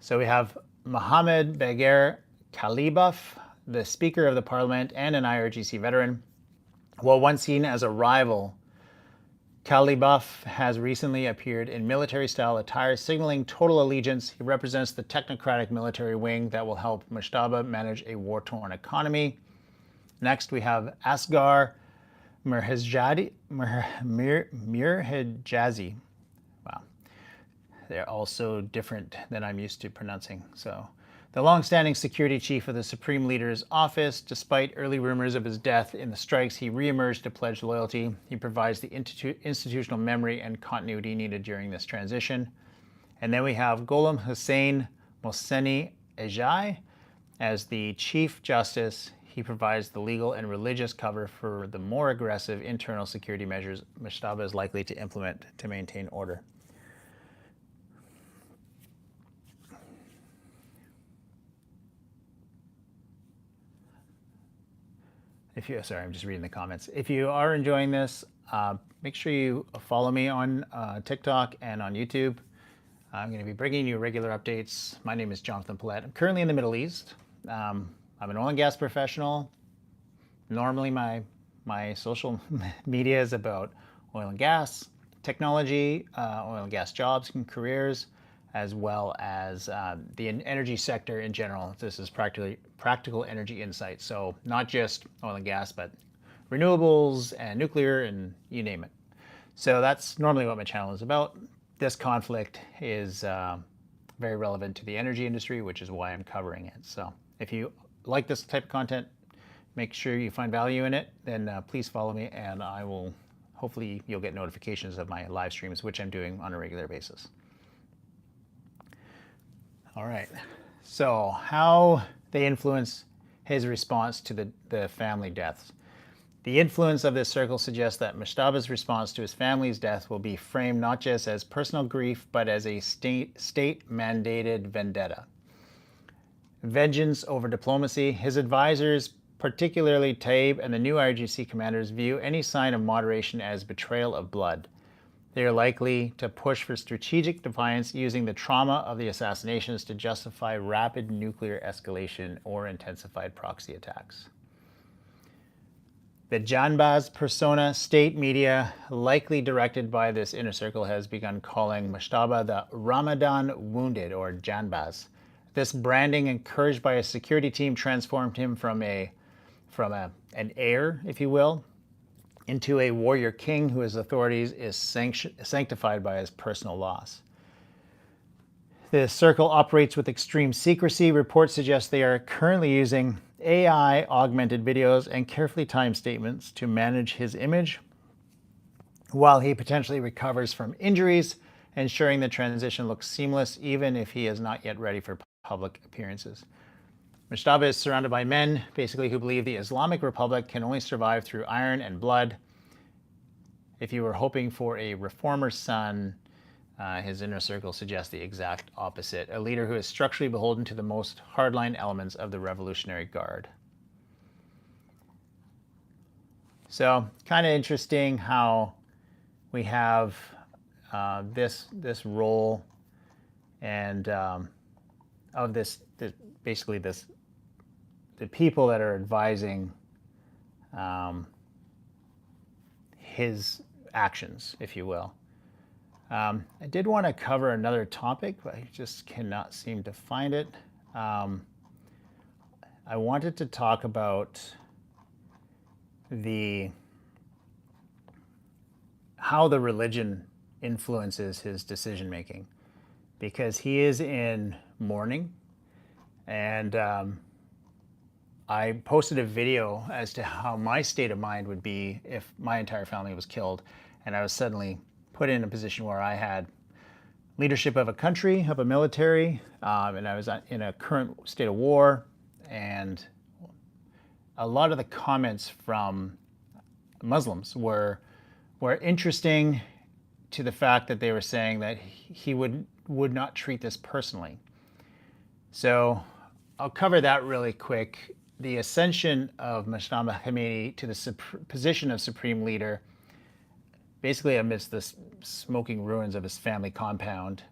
So we have Mohammed Bagher Kalibaf, the Speaker of the Parliament and an IRGC veteran. While once seen as a rival, Kalibaf has recently appeared in military-style attire, signaling total allegiance. He represents the technocratic military wing that will help Mojtaba manage a war-torn economy. Next, we have Asghar Mirhijazi. Wow. They're all so different than I'm used to pronouncing. So, the long-standing security chief of the Supreme Leader's office, despite early rumors of his death in the strikes, he reemerged to pledge loyalty. He provides the institutional memory and continuity needed during this transition. And then we have Gholam Hussein Mohseni Ejai as the Chief Justice. He provides the legal and religious cover for the more aggressive internal security measures Mojtaba is likely to implement to maintain order. Sorry, I'm just reading the comments. If you are enjoying this, make sure you follow me on TikTok and on YouTube. I'm going to be bringing you regular updates. My name is Jonathan Paulette. I'm currently in the Middle East. I'm an oil and gas professional. Normally my social media is about oil and gas, technology, oil and gas jobs and careers, as well as the energy sector in general. This is practical energy insights. So not just oil and gas, but renewables and nuclear and you name it. So that's normally what my channel is about. This conflict is very relevant to the energy industry, which is why I'm covering it. So if you like this type of content, make sure you find value in it, then please follow me and I will, hopefully you'll get notifications of my live streams, which I'm doing on a regular basis. All right, so how they influence his response to the family deaths. The influence of this circle suggests that Mojtaba's response to his family's death will be framed not just as personal grief, but as a state-mandated vendetta. Vengeance over diplomacy. His advisors, particularly Taib and the new IRGC commanders, view any sign of moderation as betrayal of blood. They are likely to push for strategic defiance, using the trauma of the assassinations to justify rapid nuclear escalation or intensified proxy attacks. The Janbaz persona, state media, likely directed by this inner circle, has begun calling Mojtaba the Ramadan wounded, or Janbaz. This branding, encouraged by a security team, transformed him from an heir, if you will, into a warrior king whose authorities is sanctified by his personal loss. The circle operates with extreme secrecy. Reports suggest they are currently using AI-augmented videos and carefully timed statements to manage his image while he potentially recovers from injuries, ensuring the transition looks seamless even if he is not yet ready for public appearances. Mojtaba is surrounded by men, basically, who believe the Islamic Republic can only survive through iron and blood. If you were hoping for a reformer's son, his inner circle suggests the exact opposite, a leader who is structurally beholden to the most hardline elements of the Revolutionary Guard. So, kind of interesting how we have this role and of the people that are advising his actions, if you will. I did want to cover another topic, but I just cannot seem to find it. I wanted to talk about how the religion influences his decision making, because he is in mourning And I posted a video as to how my state of mind would be if my entire family was killed, and I was suddenly put in a position where I had leadership of a country, of a military, and I was in a current state of war. And a lot of the comments from Muslims were interesting, to the fact that they were saying that he would not treat this personally. So I'll cover that really quick. The ascension of Mojtaba Khamenei to the position of supreme leader, basically amidst the smoking ruins of his family compound,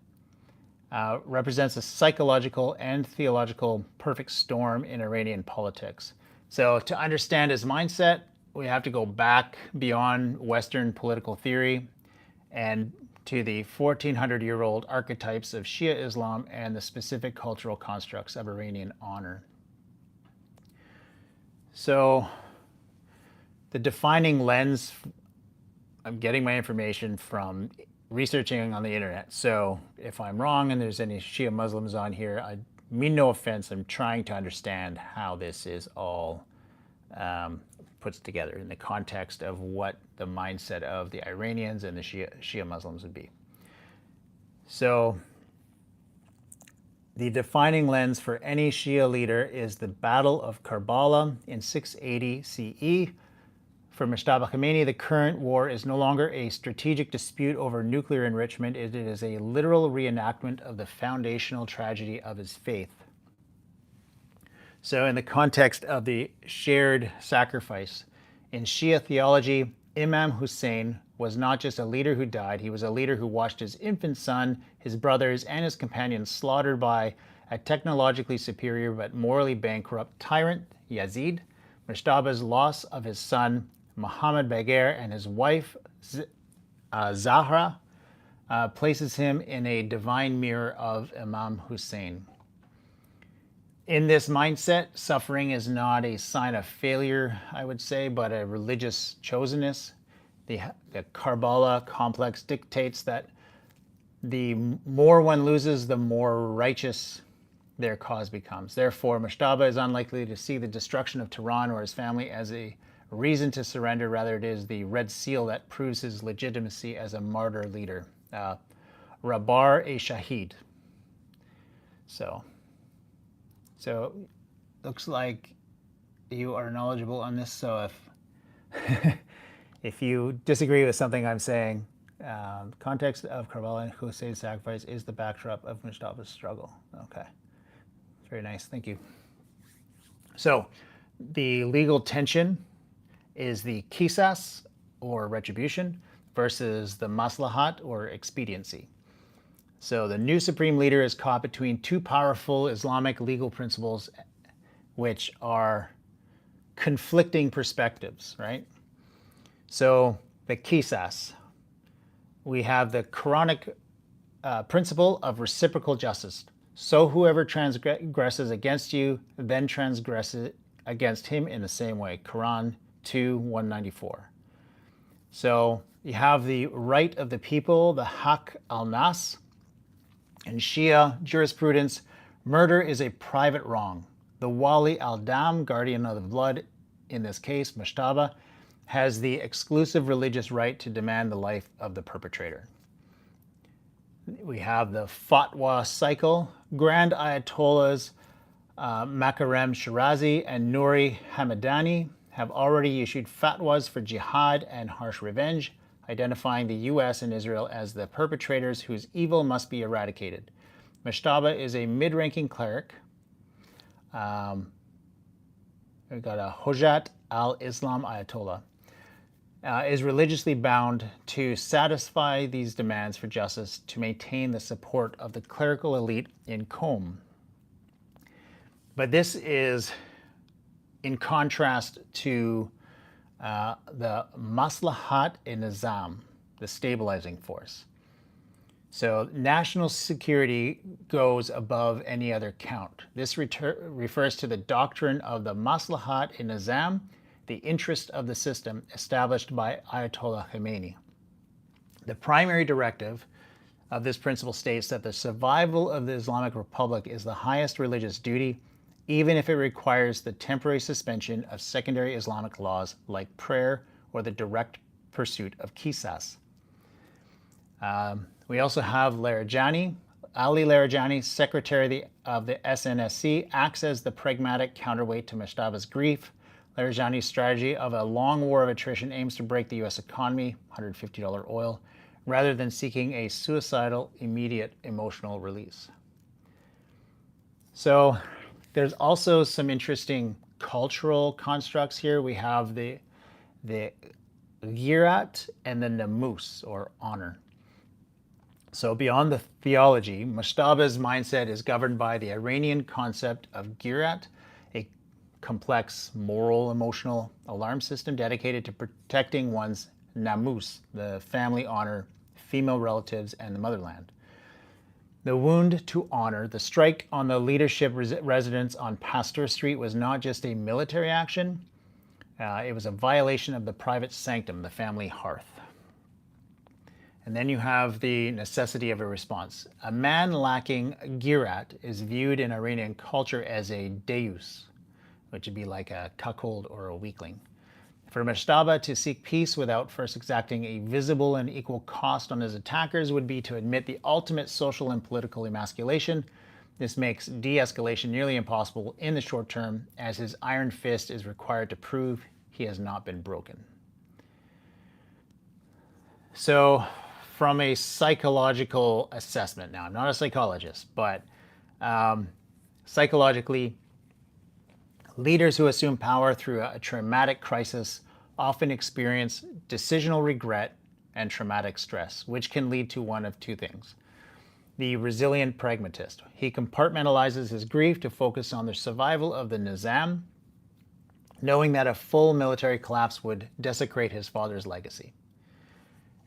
represents a psychological and theological perfect storm in Iranian politics. So to understand his mindset, we have to go back beyond Western political theory and to the 1400-year-old archetypes of Shia Islam and the specific cultural constructs of Iranian honor. So the defining lens, I'm getting my information from researching on the internet. So if I'm wrong and there's any Shia Muslims on here, I mean no offense. I'm trying to understand how this is all puts together in the context of what the mindset of the Iranians and the Shia Muslims would be. So the defining lens for any Shia leader is the Battle of Karbala in 680 CE. For Mojtaba Khamenei, the current war is no longer a strategic dispute over nuclear enrichment. It is a literal reenactment of the foundational tragedy of his faith. So in the context of the shared sacrifice, in Shia theology, Imam Hussein was not just a leader who died, he was a leader who watched his infant son, his brothers, and his companions slaughtered by a technologically superior but morally bankrupt tyrant, Yazid. Mojtaba's loss of his son, Muhammad Bagher, and his wife, Zahra, places him in a divine mirror of Imam Hussein. In this mindset, suffering is not a sign of failure, I would say, but a religious chosenness. The Karbala complex dictates that the more one loses, the more righteous their cause becomes. Therefore, Mojtaba is unlikely to see the destruction of Tehran or his family as a reason to surrender. Rather, it is the red seal that proves his legitimacy as a martyr leader. Rabar-e-Shahid. So looks like you are knowledgeable on this. So if if you disagree with something I'm saying, the context of Karbala and Hussein's sacrifice is the backdrop of Mojtaba's struggle. Okay, very nice. Thank you. So the legal tension is the qisas, or retribution, versus the maslahat, or expediency. So the new supreme leader is caught between two powerful Islamic legal principles, which are conflicting perspectives, right? So the qisas, we have the Quranic principle of reciprocal justice. So whoever transgresses against you, then transgresses against him in the same way. Quran 2:194. So you have the right of the people, the haq al-nas. In Shia jurisprudence, murder is a private wrong. The wali al-dam, guardian of the blood, in this case, Mojtaba, has the exclusive religious right to demand the life of the perpetrator. We have the fatwa cycle. Grand Ayatollahs Makarem Shirazi and Nouri Hamadani have already issued fatwas for jihad and harsh revenge, identifying the U.S. and Israel as the perpetrators whose evil must be eradicated. Mojtaba is a mid-ranking cleric. We've got a Hojat al-Islam Ayatollah. Is religiously bound to satisfy these demands for justice to maintain the support of the clerical elite in Qom. But this is in contrast to the Maslahat-e-Nizam, the stabilizing force. So national security goes above any other count. This refers to the doctrine of the Maslahat-e-Nizam, the interest of the system established by Ayatollah Khamenei. The primary directive of this principle states that the survival of the Islamic Republic is the highest religious duty, even if it requires the temporary suspension of secondary Islamic laws like prayer or the direct pursuit of qisas. We also have Larijani. Ali Larijani, secretary of the SNSC, acts as the pragmatic counterweight to Mojtaba's grief. Larijani's strategy of a long war of attrition aims to break the U.S. economy, $150 oil, rather than seeking a suicidal, immediate emotional release. So there's also some interesting cultural constructs here. We have the girat and the namus, or honor. So beyond the theology, Mojtaba's mindset is governed by the Iranian concept of girat, a complex moral, emotional alarm system dedicated to protecting one's namus, the family honor, female relatives, and the motherland. The wound to honor, the strike on the leadership residence on Pasteur Street was not just a military action, it was a violation of the private sanctum, the family hearth. And then you have the necessity of a response. A man lacking girat is viewed in Iranian culture as a deus, which would be like a cuckold or a weakling. For Mojtaba to seek peace without first exacting a visible and equal cost on his attackers would be to admit the ultimate social and political emasculation. This makes de-escalation nearly impossible in the short term, as his iron fist is required to prove he has not been broken. So, from a psychological assessment, now I'm not a psychologist, but psychologically, leaders who assume power through a traumatic crisis often experience decisional regret and traumatic stress, which can lead to one of two things. The resilient pragmatist. He compartmentalizes his grief to focus on the survival of the Nizam, knowing that a full military collapse would desecrate his father's legacy.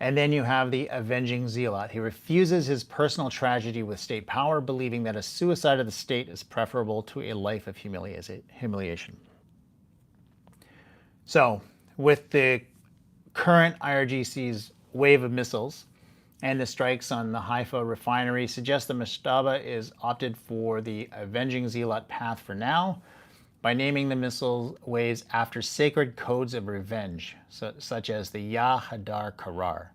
And then you have the avenging zealot. He refuses his personal tragedy with state power, believing that a suicide of the state is preferable to a life of humiliation. So, with the current IRGC's wave of missiles and the strikes on the Haifa refinery suggest that Mojtaba is opted for the avenging zealot path for now, by naming the missile waves after sacred codes of revenge, such as the Ya Hadar Karar.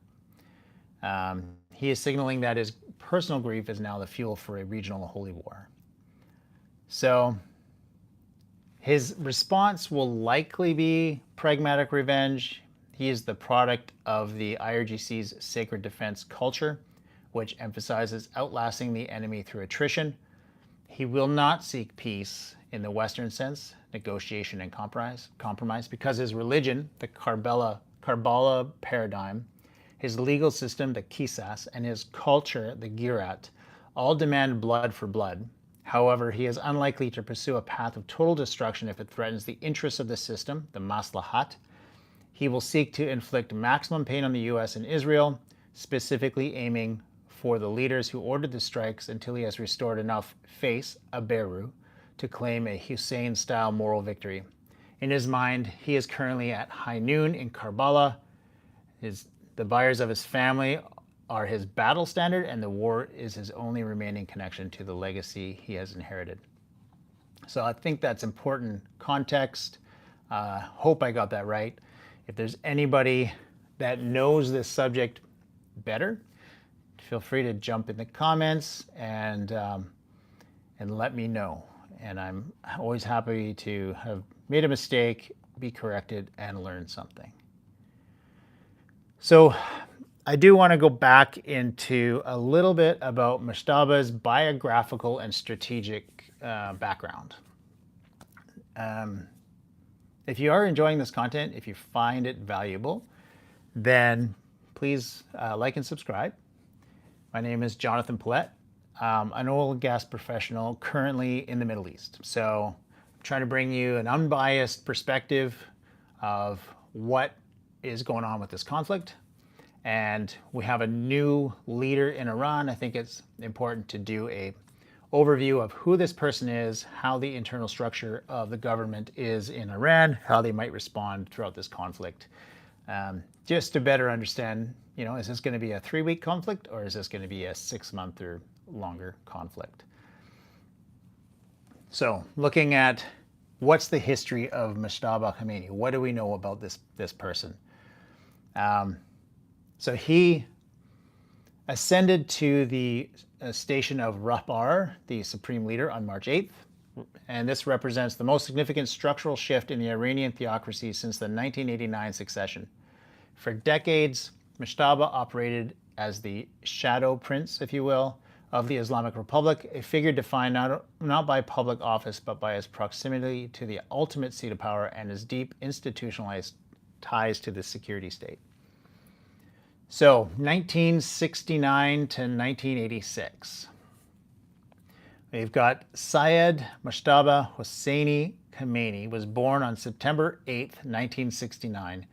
He is signaling that his personal grief is now the fuel for a regional holy war. So his response will likely be pragmatic revenge. He is the product of the IRGC's sacred defense culture, which emphasizes outlasting the enemy through attrition. He will not seek peace in the Western sense, negotiation and compromise, because his religion, the Karbala paradigm, his legal system, the qisas, and his culture, the girat, all demand blood for blood. However, he is unlikely to pursue a path of total destruction if it threatens the interests of the system, the maslahat. He will seek to inflict maximum pain on the US and Israel, specifically aiming for the leaders who ordered the strikes until he has restored enough face, aberu, to claim a Hussein-style moral victory. In his mind, he is currently at high noon in Karbala. The buyers of his family are his battle standard, and the war is his only remaining connection to the legacy he has inherited. So I think that's important context. Hope I got that right. If there's anybody that knows this subject better, feel free to jump in the comments and let me know. And I'm always happy to have made a mistake, be corrected, and learn something. So I do want to go back into a little bit about Mojtaba's biographical and strategic background. If you are enjoying this content, if you find it valuable, then please like and subscribe. My name is Jonathan Paulette. An oil and gas professional currently in the Middle East. So I'm trying to bring you an unbiased perspective of what is going on with this conflict. And we have a new leader in Iran. I think it's important to do a overview of who this person is, how the internal structure of the government is in Iran, how they might respond throughout this conflict. just to better understand, is this going to be a 3-week conflict or is this going to be a 6-month or longer conflict? So looking at what's the history of Mojtaba Khamenei, what do we know about this person? So he ascended to the station of Rahbar, the supreme leader, on March 8th. And this represents the most significant structural shift in the Iranian theocracy since the 1989 succession. For decades, Mojtaba operated as the shadow prince, if you will, of the Islamic Republic, a figure defined not by public office, but by his proximity to the ultimate seat of power and his deep institutionalized ties to the security state. So, 1969 to 1986. We've got Syed Mojtaba Hosseini Khamenei was born on September 8, 1969,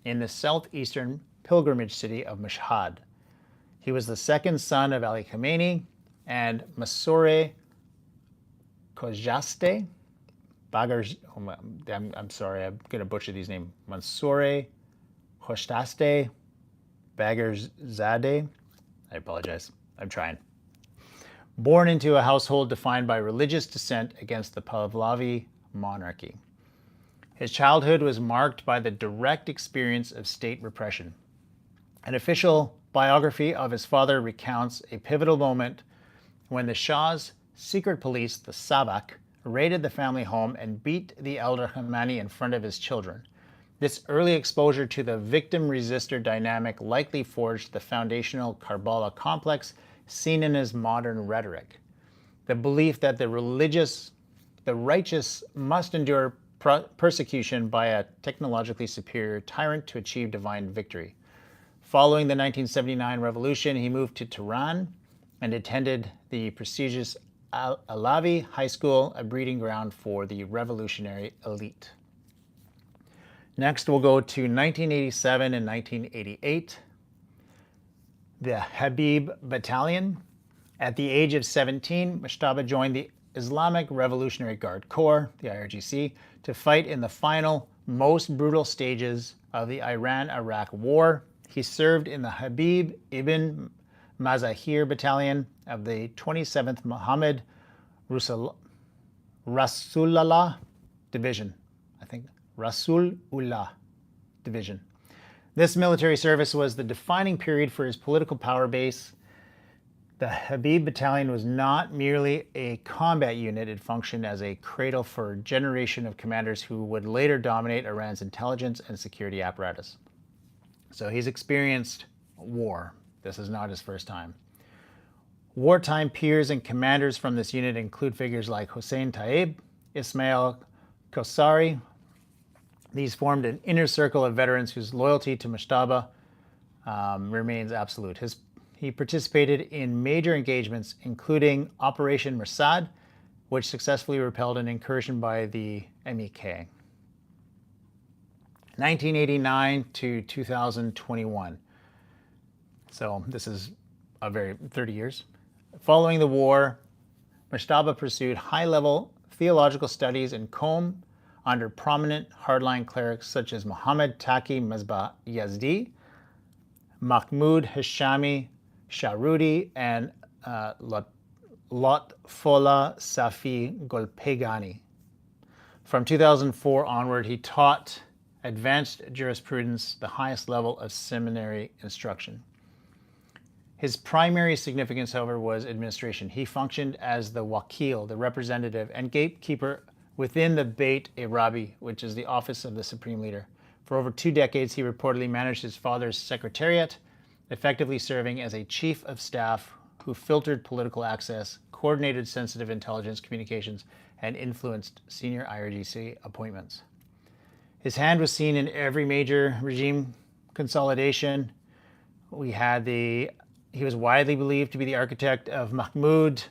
in the southeastern pilgrimage city of Mashhad. He was the second son of Ali Khamenei and Mansour Khojaste. I'm sorry, I'm going to butcher these names. Mansour Khojaste Bagherzadeh. I apologize. I'm trying. Born into a household defined by religious dissent against the Pahlavi monarchy. His childhood was marked by the direct experience of state repression. An official biography of his father recounts a pivotal moment when the Shah's secret police, the Savak, raided the family home and beat the elder Khamenei in front of his children. This early exposure to the victim-resistor dynamic likely forged the foundational Karbala complex seen in his modern rhetoric. The belief that the righteous must endure persecution by a technologically superior tyrant to achieve divine victory. Following the 1979 revolution, he moved to Tehran and attended the prestigious Alavi High School, a breeding ground for the revolutionary elite. Next, we'll go to 1987 and 1988. The Habib Battalion. At the age of 17, Mojtaba joined the Islamic Revolutionary Guard Corps, the IRGC, to fight in the final, most brutal stages of the Iran-Iraq War. He served in the Habib ibn Mazahir Battalion of the 27th Muhammad Rasulullah Division. Rasulullah Division. This military service was the defining period for his political power base. The Habib Battalion was not merely a combat unit, it functioned as a cradle for a generation of commanders who would later dominate Iran's intelligence and security apparatus. So he's experienced war. This is not his first time. Wartime peers and commanders from this unit include figures like Hossein Taib, Ismail Kosari. These formed an inner circle of veterans whose loyalty to Mojtaba remains absolute. He participated in major engagements, including Operation Mersad, which successfully repelled an incursion by the MEK. 1989 to 2021. So this is 30 years. Following the war, Mojtaba pursued high-level theological studies in Qom under prominent hardline clerics such as Muhammad Taqi Mazba Yazdi, Mahmoud Hashami Sharudi, and Lotfola Safi Golpegani. From 2004 onward, he taught advanced jurisprudence, the highest level of seminary instruction. His primary significance, however, was administration. He functioned as the wakil, the representative and gatekeeper within the Beit Arabi, which is the office of the supreme leader. For over 2 decades, he reportedly managed his father's secretariat, effectively serving as a chief of staff who filtered political access, coordinated sensitive intelligence communications, and influenced senior IRGC appointments. His hand was seen in every major regime consolidation. He was widely believed to be the architect of Mahmoud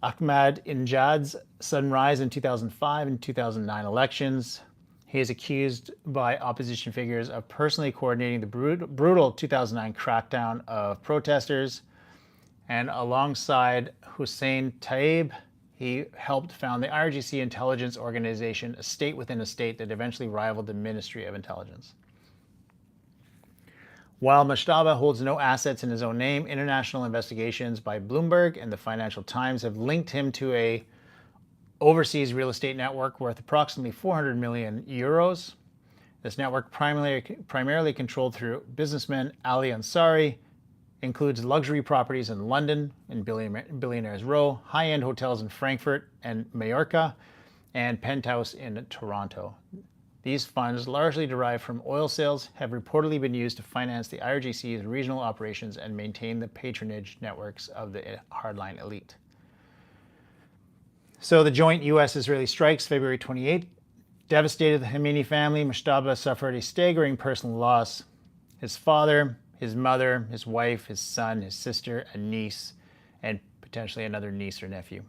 Ahmadinejad's sudden rise in 2005 and 2009 elections. He is accused by opposition figures of personally coordinating the brutal 2009 crackdown of protesters. And alongside Hussein Taib, he helped found the IRGC intelligence organization, a state within a state that eventually rivaled the Ministry of Intelligence. While Mojtaba holds no assets in his own name, international investigations by Bloomberg and the Financial Times have linked him to a overseas real estate network worth approximately 400 million euros. This network, primarily controlled through businessman Ali Ansari, includes luxury properties in London, in Billionaires Row, high-end hotels in Frankfurt and Mallorca, and penthouse in Toronto. These funds, largely derived from oil sales, have reportedly been used to finance the IRGC's regional operations and maintain the patronage networks of the hardline elite. So the joint U.S.-Israeli strikes, February 28th, devastated the Khamenei family. Mojtaba suffered a staggering personal loss. His father, his mother, his wife, his son, his sister, a niece, and potentially another niece or nephew.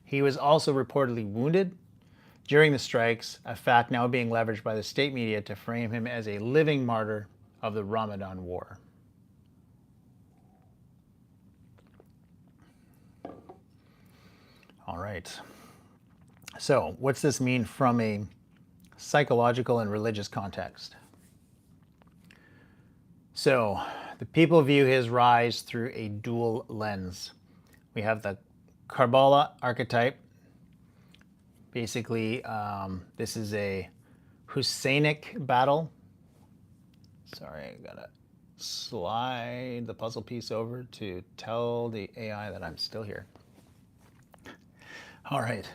He was also reportedly wounded during the strikes, a fact now being leveraged by the state media to frame him as a living martyr of the Ramadan War. All right. So, what's this mean from a psychological and religious context? So, the people view his rise through a dual lens. We have the Karbala archetype. Basically, this is a Husseinic battle. Sorry, I gotta slide the puzzle piece over to tell the AI that I'm still here. All right.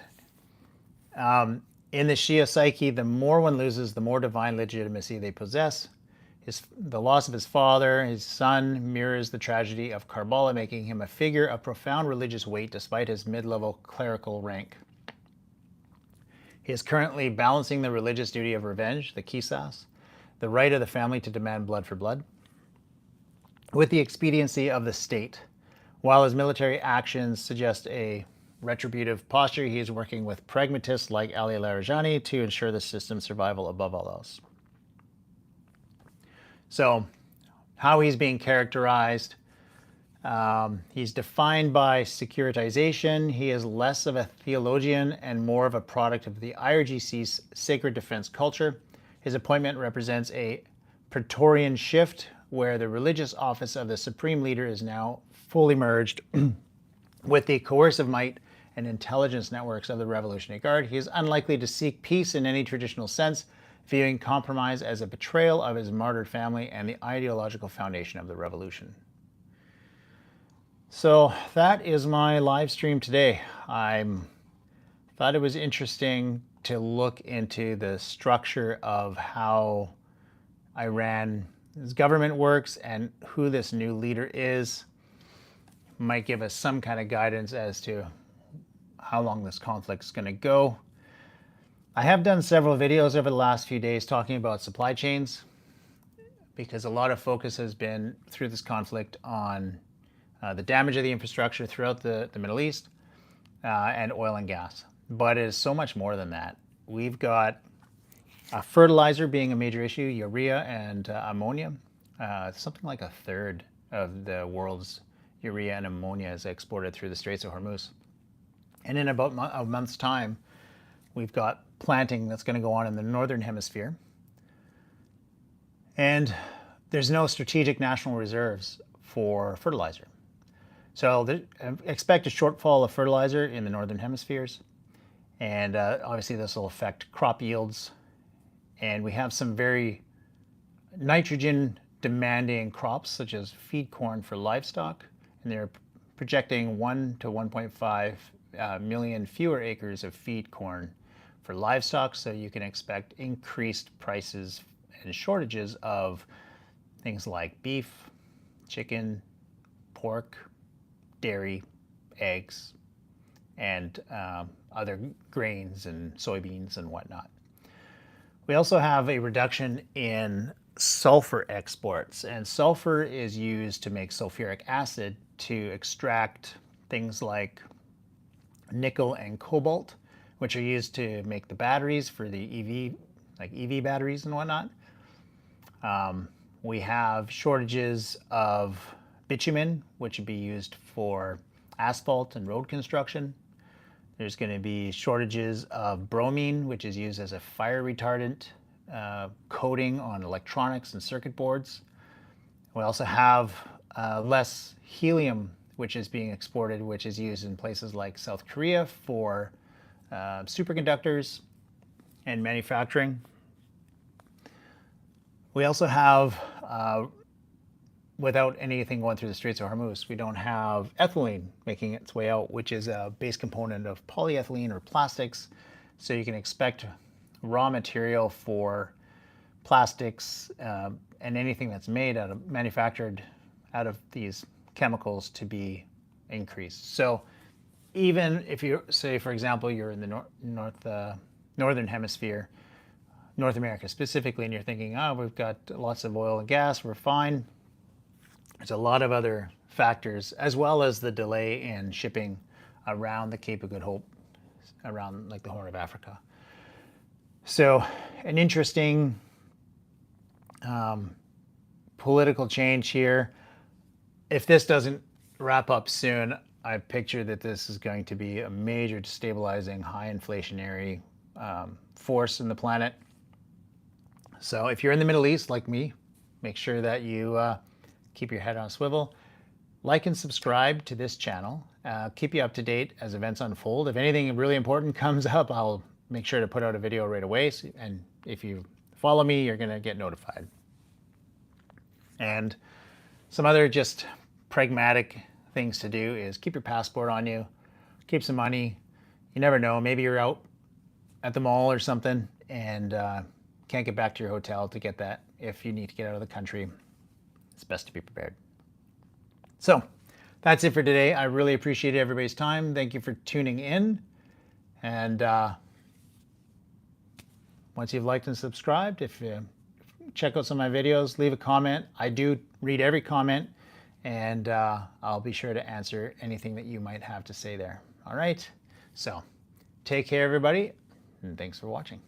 In the Shia psyche, the more one loses, the more divine legitimacy they possess. The loss of his father, his son, mirrors the tragedy of Karbala, making him a figure of profound religious weight despite his mid-level clerical rank. He is currently balancing the religious duty of revenge, the qisas, the right of the family to demand blood for blood, with the expediency of the state. While his military actions suggest a retributive posture, he is working with pragmatists like Ali Larijani to ensure the system's survival above all else. So, how he's being characterized, he's defined by securitization. He is less of a theologian and more of a product of the IRGC's sacred defense culture. His appointment represents a Praetorian shift where the religious office of the supreme leader is now fully merged with the coercive might and intelligence networks of the Revolutionary Guard. He is unlikely to seek peace in any traditional sense, viewing compromise as a betrayal of his martyred family and the ideological foundation of the revolution. So that is my live stream today. I thought it was interesting to look into the structure of how Iran's government works and who this new leader is. Might give us some kind of guidance as to how long this conflict is going to go. I have done several videos over the last few days talking about supply chains because a lot of focus has been through this conflict on the damage of the infrastructure throughout the Middle East and oil and gas. But it is so much more than that. We've got fertilizer being a major issue, urea and ammonia. Something like a third of the world's urea and ammonia is exported through the Straits of Hormuz. And in about a month's time, we've got planting that's going to go on in the northern hemisphere. And there's no strategic national reserves for fertilizer. So expect a shortfall of fertilizer in the northern hemispheres. And obviously this will affect crop yields. And we have some very nitrogen demanding crops such as feed corn for livestock. And they're projecting 1 to 1.5 million fewer acres of feed corn for livestock. So you can expect increased prices and shortages of things like beef, chicken, pork, dairy, eggs, and other grains and soybeans and whatnot. We also have a reduction in sulfur exports, and sulfur is used to make sulfuric acid to extract things like nickel and cobalt, which are used to make the batteries for the EV, like EV batteries and whatnot. We have shortages of bitumen, which would be used for asphalt and road construction. There's going to be shortages of bromine, which is used as a fire retardant coating on electronics and circuit boards. We also have less helium, which is being exported, which is used in places like South Korea for superconductors and manufacturing. We also have, without anything going through the Straits of Hormuz, we don't have ethylene making its way out, which is a base component of polyethylene or plastics. So you can expect raw material for plastics and anything that's manufactured out of these chemicals to be increased. So even if you say, for example, you're in the northern hemisphere, North America specifically, and you're thinking, oh, we've got lots of oil and gas, we're fine. There's a lot of other factors, as well as the delay in shipping around the Cape of Good Hope, around like the Horn of Africa. So an interesting political change here. If this doesn't wrap up soon, I picture that this is going to be a major destabilizing, high inflationary force in the planet. So if you're in the Middle East like me, make sure that you keep your head on a swivel. Like and subscribe to this channel. Keep you up to date as events unfold. If anything really important comes up, I'll make sure to put out a video right away. And if you follow me, you're going to get notified. And some other just pragmatic things to do is keep your passport on you, keep some money. You never know, maybe you're out at the mall or something and can't get back to your hotel to get that. If you need to get out of the country, it's best to be prepared. So that's it for today. I really appreciate everybody's time. Thank you for tuning in. And once you've liked and subscribed, if you check out some of my videos, leave a comment. I do read every comment, and I'll be sure to answer anything that you might have to say there. All right. So take care, everybody, and thanks for watching.